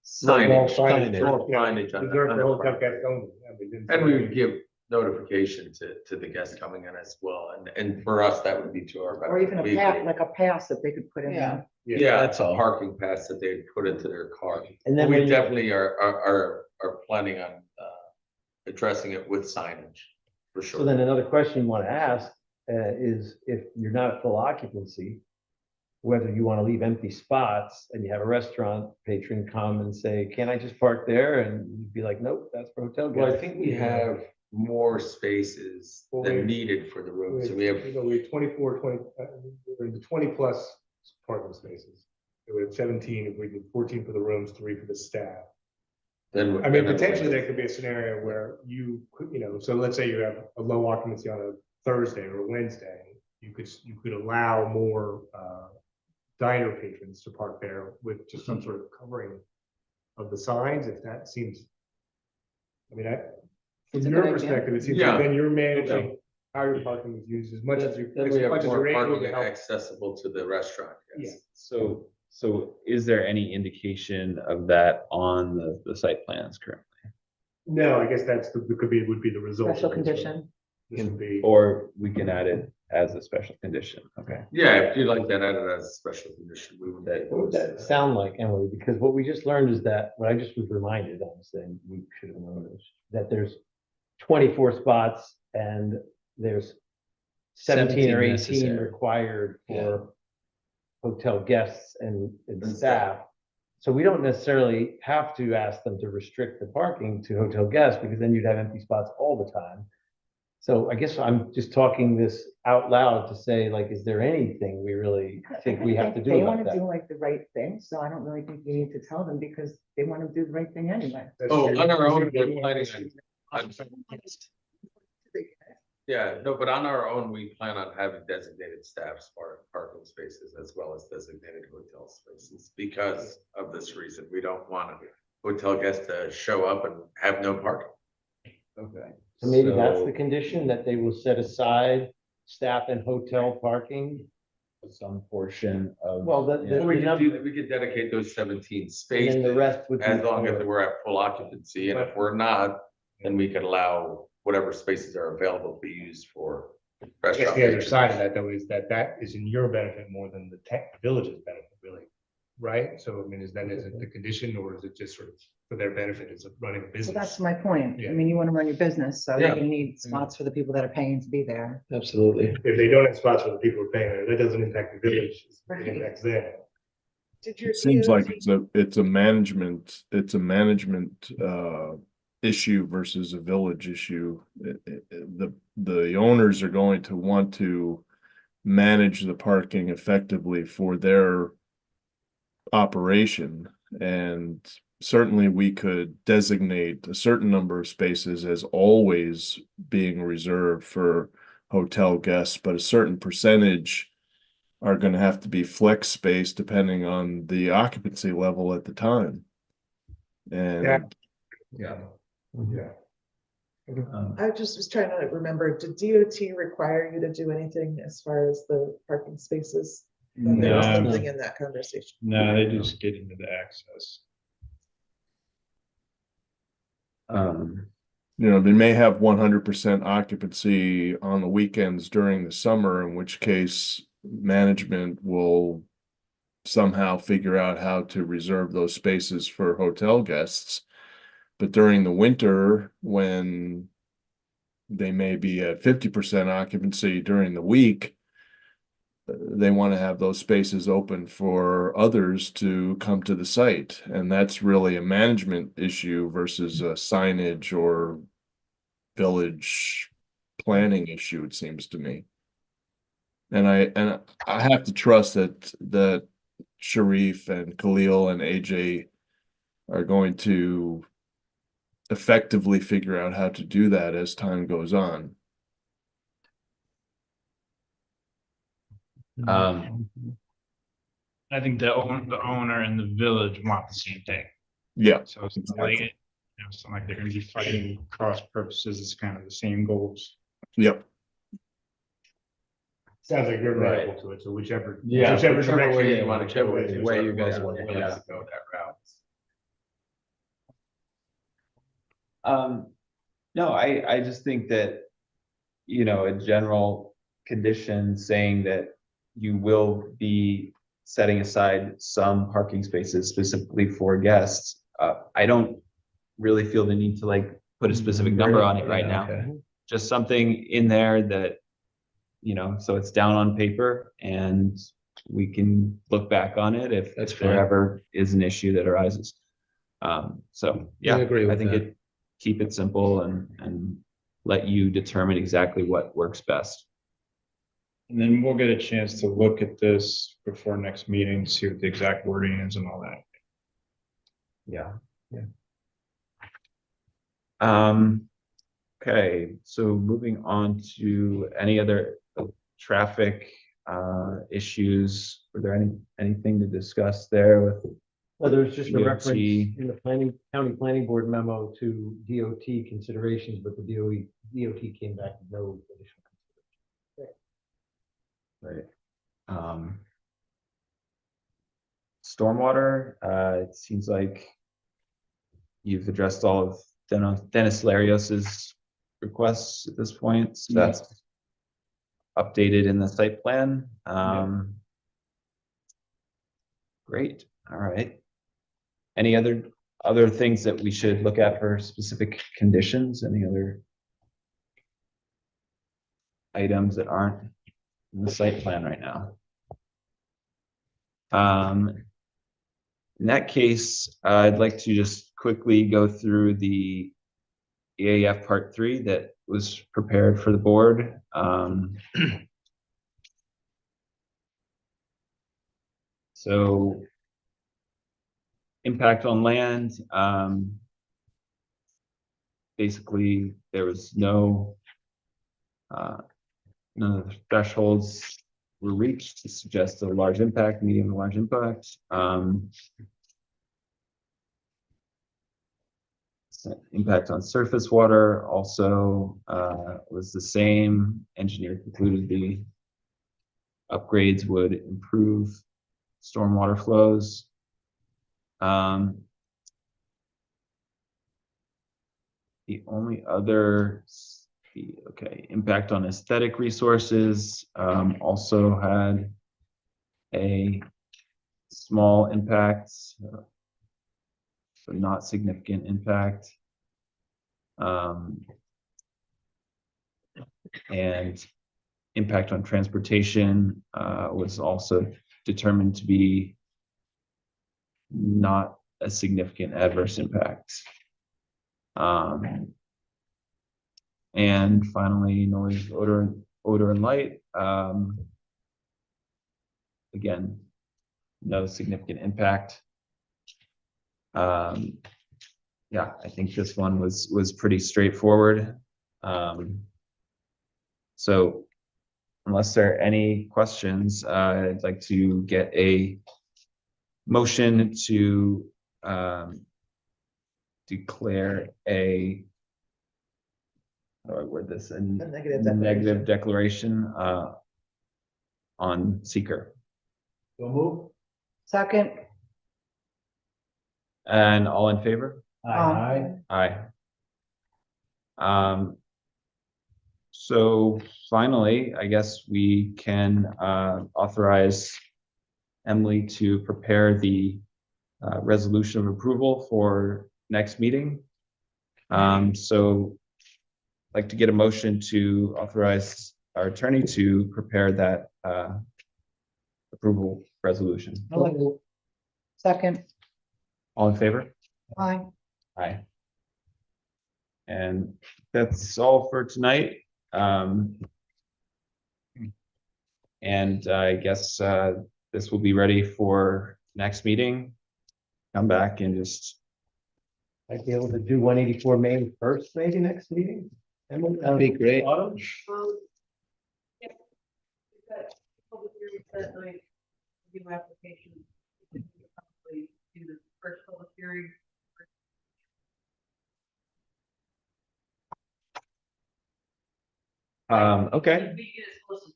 Signage, Signage. signage on the- Reserved on for the hotel front. guests only. I mean, then- And we would give notification to the guests coming in as well, and for us, that would be to our. Or even a benefit. pass, like a pass that they could put in there. Yeah, that's a parking pass that they put into their car. And then We when you- definitely are planning on addressing it with signage, for sure. So then another question you want to ask is if you're not at full occupancy, whether you want to leave empty spots and you have a restaurant patron come and say, can I just park there? And you'd be like, nope, that's for hotel guests. Well, I think we have more spaces Well, than we- needed for the room, so we have. We have 24, 20, we're in the 20+ parking spaces. We have 17, if we did 14 for the rooms, 3 for the staff. Then. I mean, potentially there could be a scenario where so let's say you have a low occupancy on a Thursday or a Wednesday, you could allow more diner patrons to park there with just some sort of covering of the signs, if that seems. I mean, from It's a your good idea. perspective, it seems Yeah. like then you're managing how your parking is used as much as you, Then as we have much as more you're able parking to help. accessible to the restaurant, yes. so is there any indication of that on the site plans currently? No, I guess that's would be the result. Special of this, condition. This would be. Or we can add it as a special condition, okay? Yeah, if you'd like that added as a special condition, we would. What would that sound like, Emily? Because what we just learned is that, what I just was reminded, honestly, and we should have known this, that there's 24 spots and there's 17 or 18 necessary. required for hotel guests and staff. So we don't necessarily have to ask them to restrict the parking to hotel guests because then you'd have empty spots all the time. So I guess I'm just talking this out loud to say, like, is there anything we really think we have to do They about want to that? do like the right thing, so I don't really think you need to tell them because they want to do the right thing anyway. Oh, on our own, we're planning on. Yeah, no, but on our own, we plan on having designated staff parking spaces as well as designated hotel spaces because of this reason. We don't want a hotel guest to show up and have no parking. Okay. So maybe that's the condition, that they will set aside staff and hotel parking. Some portion of. Well, We could dedicate those 17 spaces. And then the rest would be As long as for- we're at full occupancy, and if we're not, then we could allow whatever spaces are available to be used for I guess restaurant. the other patrons. side of that though is that is in your benefit more than the village's benefit, really. Right? So I mean, is it the condition or is it just sort of for their benefit as running a So business? that's my point. Yeah. I mean, you want to run your business, so Yeah. you need spots for the people that are paying to be there. Absolutely. If they don't have spots for the people who are paying, that doesn't impact the village, it impacts them. Did your It seems like DOT it's a management issue versus a village issue. The owners are going to want to manage the parking effectively for their operation. And certainly we could designate a certain number of spaces as always being reserved for hotel guests, but a certain percentage are going to have to be flex space depending on the occupancy level at the time. And Yeah. I just was trying to remember, did DOT require you to do anything as far as the parking spaces? There was something in that conversation. No, they just get into the access. you know, they may have 100% occupancy on the weekends during the summer, in which case management will somehow figure out how to reserve those spaces for hotel guests. But during the winter, when they may be at 50% occupancy during the week, they want to have those spaces open for others to come to the site. And that's really a management issue versus a signage or village planning issue, it seems to me. And I have to trust that Sharif and Khalil and AJ are going to effectively figure out how to do that as time goes on. I think the owner and the village want the same thing. Yeah. So it's not like, it's not like they're gonna be fighting cross purposes, it's kind of the same goals. Yep. Sounds like you're amenable to it, so whichever. Yeah, whichever whichever direction way you you want want to go whichever with, way you guys whichever want to road go it is. that route. No, I just think that, you know, a general condition saying that you will be setting aside some parking spaces specifically for guests. I don't really feel the need to like put a specific number on it right now. Okay. Just something in there that, you know, so it's down on paper and we can look back on it if That's there fine. ever is an issue that arises. So yeah, agree I with think that. keep it simple and let you determine exactly what works best. And then we'll get a chance to look at this before next meeting, see what the exact wording is and all that. Yeah. Okay, so moving on to any other traffic issues. Were there anything to discuss there with? Well, there's just a DOT? reference in the county planning board memo to DOT considerations, but the DOT came back with no additional consideration. Right. Stormwater, it seems like you've addressed all of Dennis Larios's requests at this point, so that's updated in the site plan. Great, all right. Any other things that we should look at for specific conditions? Any other items that aren't in the site plan right now? In that case, I'd like to just quickly go through the EAF Part 3 that was prepared for the board. So impact on land, basically there was none of the thresholds were reached to suggest a large impact, medium to large impact. Impact on surface water also was the same. Engineer concluded the upgrades would improve stormwater flows. The only other, impact on aesthetic resources also had a small impact, but not significant impact. And impact on transportation was also determined to be not a significant adverse impact. And finally, noise, odor and light. again, no significant impact. Yeah, I think this one was pretty straightforward. So unless there are any questions, I'd like to get a motion to declare a, how do I word this? Negative declaration on seeker. So move. Second. And all in favor? Aye. Aye. So finally, I guess we can authorize Emily to prepare the resolution of approval for next meeting. So I'd like to get a motion to authorize our attorney to prepare that approval resolution. Second. All in favor? Aye. Aye. And that's all for tonight. And I guess this will be ready for next meeting. Come back and just. I'd be able to do 184 Main first, maybe next meeting. That'd be great. Autumn? Yeah. We've got public hearings that night, new application. We can probably do the first public hearing. Okay. We get as close as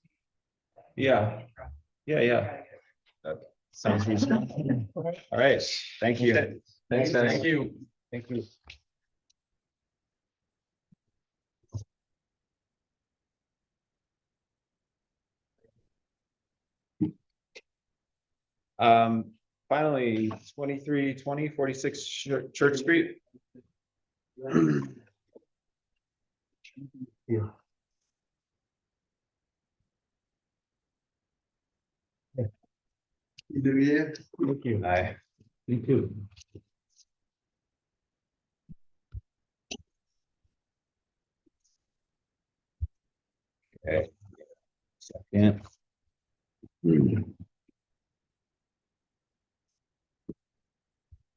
Yeah. Yeah. That sounds reasonable. All right. Thank you. Thanks, guys. Thank you. Thank you. Finally, 2320 46 Church Street. Yeah. You do, yeah? Thank you. Aye. You too. Okay. Second.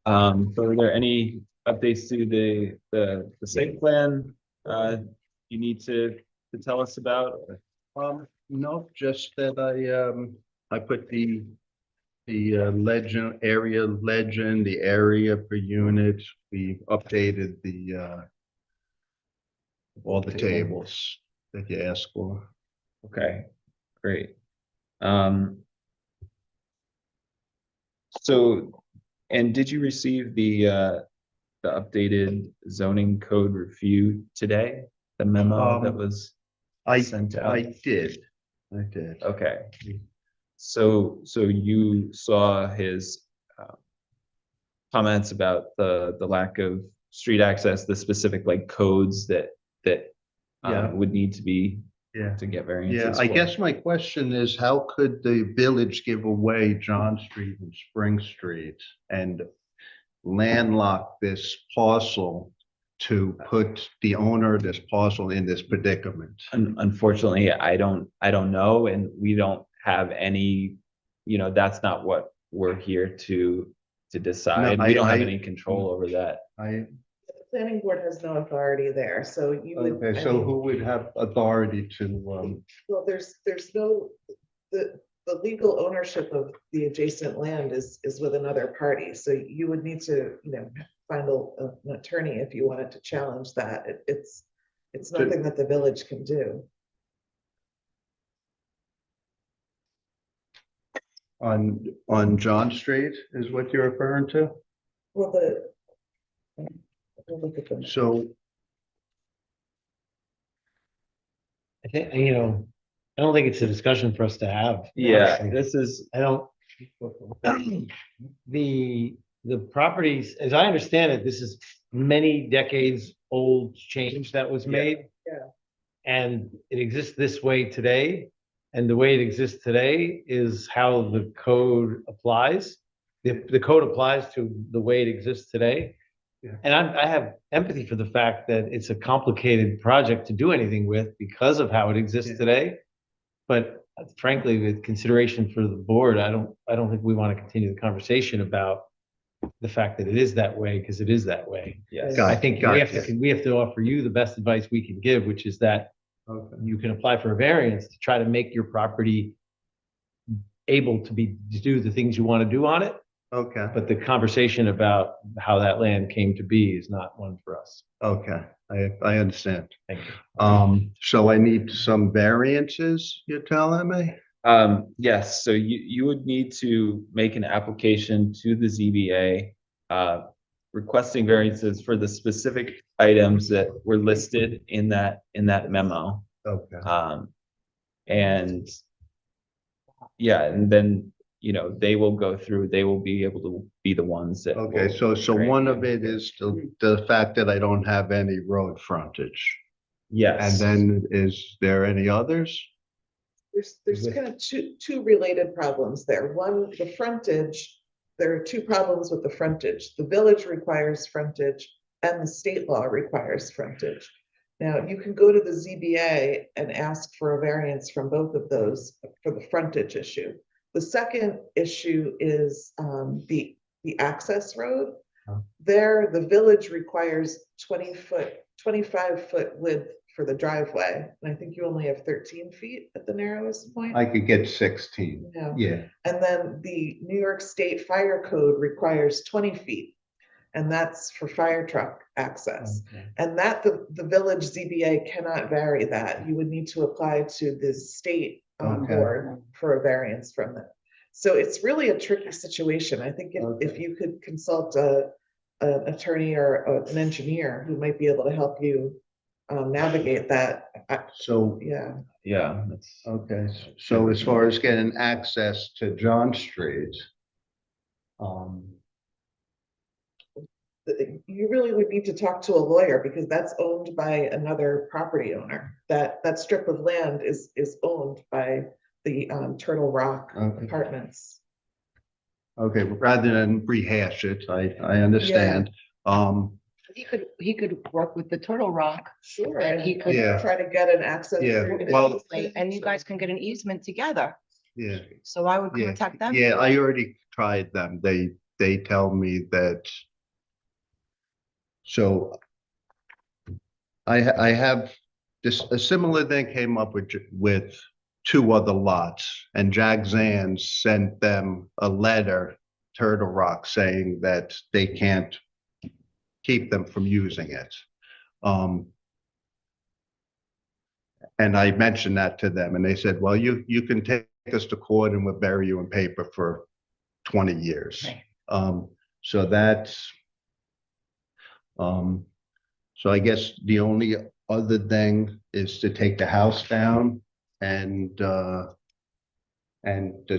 So are there any updates to the site plan you need to tell us about? No, just that I put the legend, area legend, the area per unit. We updated the all the tables that you asked for. Okay, great. So, and did you receive the updated zoning code review today? The memo that was sent out? I did. Okay. So you saw his comments about the lack of street access, the specific like codes that Yeah. would need to be Yeah. to get variances. Yeah, I for. guess my question is, how could the village give away John Street and Spring Street and landlock this parcel to put the owner of this parcel in this predicament? Unfortunately, I don't know, and we don't have any, that's not what we're here to decide. No, We don't have I- any control over that. I, The planning board has no authority there, so you would. okay, I so mean, who would have authority to, Well, there's no, the legal ownership of the adjacent land is with another party, so you would need to, find an attorney if you wanted to challenge that. It's nothing that the village can do. on John Street is what you're referring to? Well, look at them. So I think, I don't think it's a discussion for us to have. Yeah, this is. I don't. The properties, as I understand it, this is many decades old change that was made. Yeah. And it exists this way today. And the way it exists today is how the code applies. The code applies to the way it exists today. Yeah. And I have empathy for the fact that it's a complicated project to do anything with because of how it exists today. But frankly, with consideration for the board, I don't think we want to continue the conversation about the fact that it is that way, because it is that way. Yes. I think Gotcha. we have to offer you the best advice we can give, which is that you can apply for a variance to try to make your property able to do the things you want to do on it. Okay, But the conversation about how that land came to be is not one for us. okay, I understand. Thank you. So I need some variances, you're telling me? Yes, so you would need to make an application to the ZBA, requesting variances for the specific items that were listed in that memo. Okay. And yeah, and then, you know, they will go through, they will be able to be the ones that. Okay, will so grant one you. of it is the fact that I don't have any road frontage. Yes. And then is there any others? There's kind of two related problems there. One, the frontage, there are two problems with the frontage. The village requires frontage and the state law requires frontage. Now, you can go to the ZBA and ask for a variance from both of those for the frontage issue. The second issue is the access road. There, the village requires 25-foot width for the driveway. And I think you only have 13 feet at the narrowest point. I could get 16. Yeah. Yeah, And then the New York State Fire Code requires 20 feet. And that's for fire truck access. And that the village ZBA cannot vary that. You would need to apply to the state Okay. board for a variance from that. So it's really a tricky situation. I think if you could consult an attorney or an engineer who might be able to help you navigate that. so, Yeah. Yeah, that's. okay, so as far as getting access to John Street, You really would need to talk to a lawyer because that's owned by another property owner. That strip of land is owned by the Turtle Rock Okay. Apartments. okay, rather than rehash it, I understand. He could work with the Turtle Rock. Sure. And he could. Yeah. Try to get an access. Yeah, agreement. well- And you guys can get an easement together. Yeah, So I would yeah, contact them. yeah, I already tried them. They tell me that. So I have this, a similar thing came up with two other lots, and Jack Zan sent them a letter, Turtle Rock, saying that they can't keep them from using it. And I mentioned that to them, and they said, well, you can take us to court and we'll bury you in paper for 20 years. So that's, so I guess the only other thing is to take the house down, and does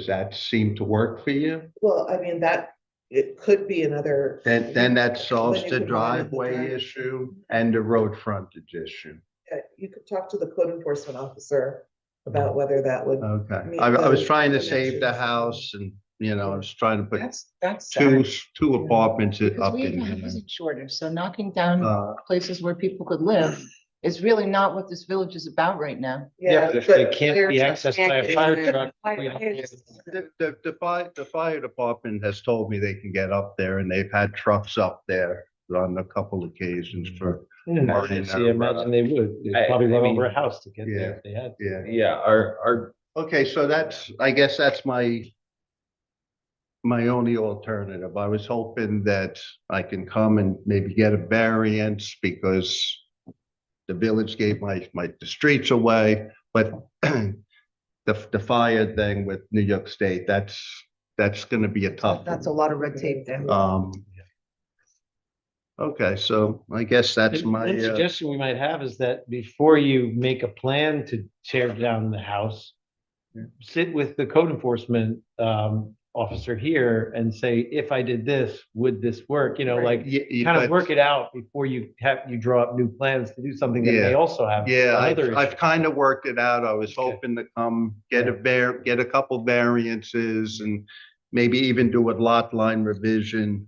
that seem to work for you? Well, I mean, it could be another. Then that solves Then the you could widen the driveway driveway. issue and the road frontage issue. You could talk to the code enforcement officer about whether that would. Okay, meet I was those trying to save the dimensions. house, and, you know, I was trying to put That's two sad. apartments Because up we in even have there. visit shortage, so knocking down Uh, places where people could live is really not what this village is about right now. Yeah, but if they but can't fire be trucks accessed by a can't fire get- truck. Fire- we don't- The fire department has told me they can get up there, and they've had trucks up there on a couple occasions for. burning See, their, imagine they would. They'd I- probably I run mean- over a house to get Yeah. there if they had. Yeah, Yeah, our, okay, so I guess that's my only alternative. I was hoping that I can come and maybe get a variance because the village gave the streets away, but the fire thing with New York State, that's gonna be a tough. That's a lot of red tape there. Okay, so I guess that's my, One suggestion we might have is that before you make a plan to tear down the house, sit with the code enforcement officer here and say, if I did this, would this work? You know, like kind of work it out before you draw up new plans to do something that may also have. yeah, another I've issue. kind of worked it out. I was hoping to come get a couple variances and maybe even do a lot line revision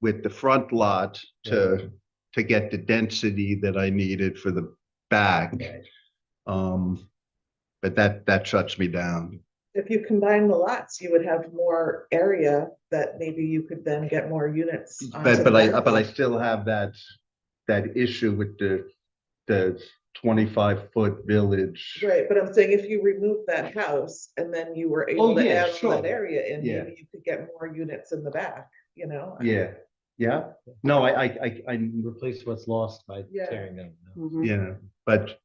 with the front lot to get the density that I needed for the back. but that shuts me down. If you combine the lots, you would have more area that maybe you could then get more units. onto But the I back lot. still have that issue with the 25-foot village. Right, but I'm saying if you remove that house and then you were able to yeah, add all sure. that area in, Yeah. maybe you could get more units in the back, you know? Yeah, yeah. No, I Replace what's lost by Yeah. tearing down. Mhm. yeah, but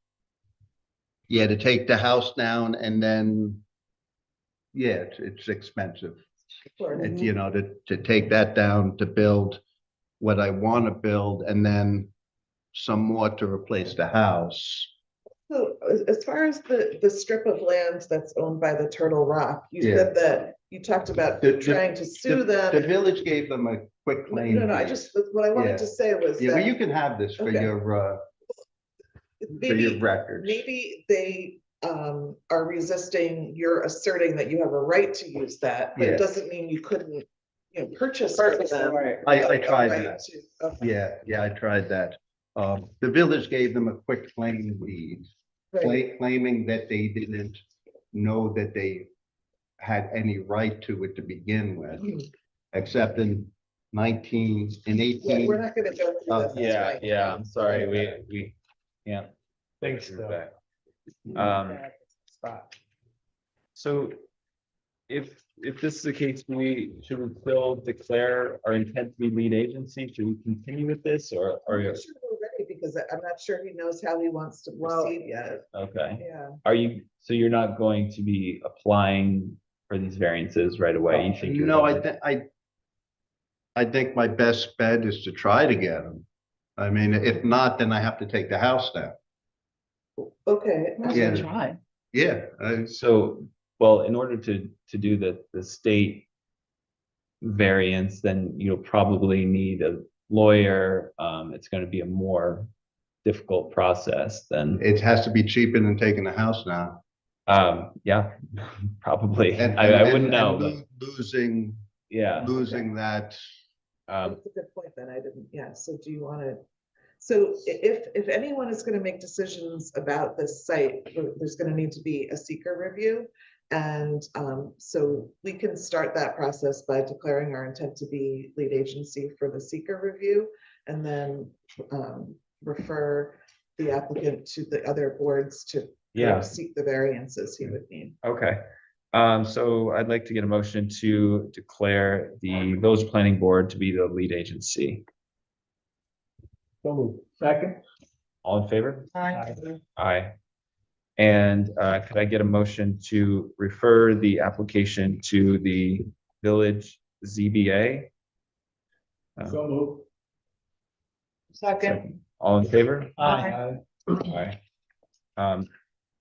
yeah, to take the house down and then, yeah, it's expensive. Sure. It's, you know, to take that down, to build what I want to build, and then some more to replace the house. So as far as the strip of land that's owned by the Turtle Rock, you Yeah. said that you talked about trying to sue them. The village gave them a quick claim. No, I deed. just, what I wanted Yeah. to say was Yeah, well, that you can have this for Okay. your maybe, records. maybe they are resisting your asserting that you have a right to use that, but Yeah. it doesn't mean you couldn't, purchase from them. I tried Right that. to- okay. Yeah, I tried that. The village gave them a quick claim deed, Right. claiming that they didn't know that they had any right to it to begin with, except in 18. Yeah, we're not gonna go through this. Yeah, right now. I'm sorry, we can't. Thanks, push it Phil. back. So if this is the case, should we still declare our intent to be lead agency? Should we continue with this or I'm not sure we're ready because I'm not sure he knows how he wants to proceed yet. okay? Yeah. So you're not going to be applying for these variances right away? You think you're No, gonna- I think my best bet is to try to get them. I mean, if not, then I have to take the house down. Okay. Yeah. Try. Yeah, So, well, in order to do the state variance, then you'll probably need a lawyer. It's gonna be a more difficult process than, it has to be cheaper than taking the house down. yeah, probably. And- I and- wouldn't know, and but Losing, yeah. losing that. That's a good point then. I didn't, yeah. So do you want to? So if anyone is going to make decisions about this site, there's going to need to be a seeker review. And so we can start that process by declaring our intent to be lead agency for the seeker review and then refer the applicant to the other boards to Yeah. seek the variances he would need. Okay, so I'd like to get a motion to declare the village planning board to be the lead agency. Second? All in favor? Aye. Aye. And could I get a motion to refer the application to the village ZBA? So moved. Second. All in favor? Aye. Aye.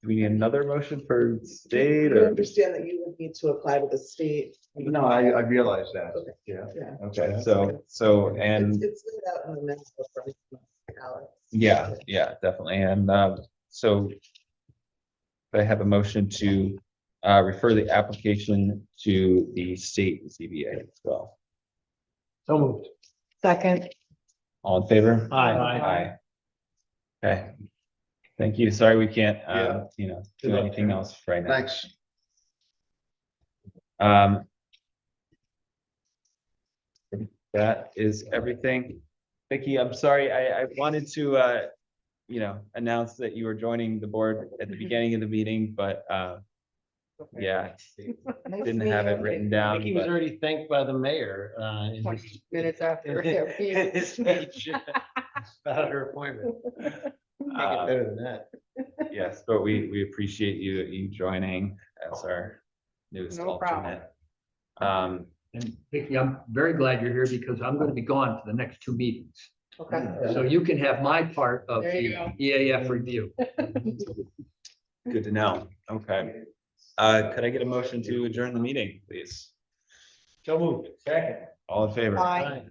Do we need another motion for state You or? understand that you would need to apply to the state. No, I realize that. Yeah. Yeah. Okay, so, and, It's laid out in the memo from Alex. yeah, definitely, and, so I have a motion to, refer the application to the state ZBA as well. So moved. Second. All in favor? Aye. Aye. Okay, thank you, sorry we can't, Yeah. do anything else right now. Thanks. That is everything. Vicky, I'm sorry, I wanted to, announce that you were joining the board at the beginning of the meeting, but, yeah, didn't have it written I down, think he was but already thanked by the mayor, in his- 20 minutes after. in his speech about her appointment. Make it better than that. yes, but we appreciate you joining as our newest No problem. alternate. And Vicky, I'm very glad you're here because I'm going to be gone for the next two meetings. Okay. So you can have my part of There you the go. EAF review. Good to know, okay. Could I get a motion to adjourn the meeting, please? So moved. Second. All in favor? Aye.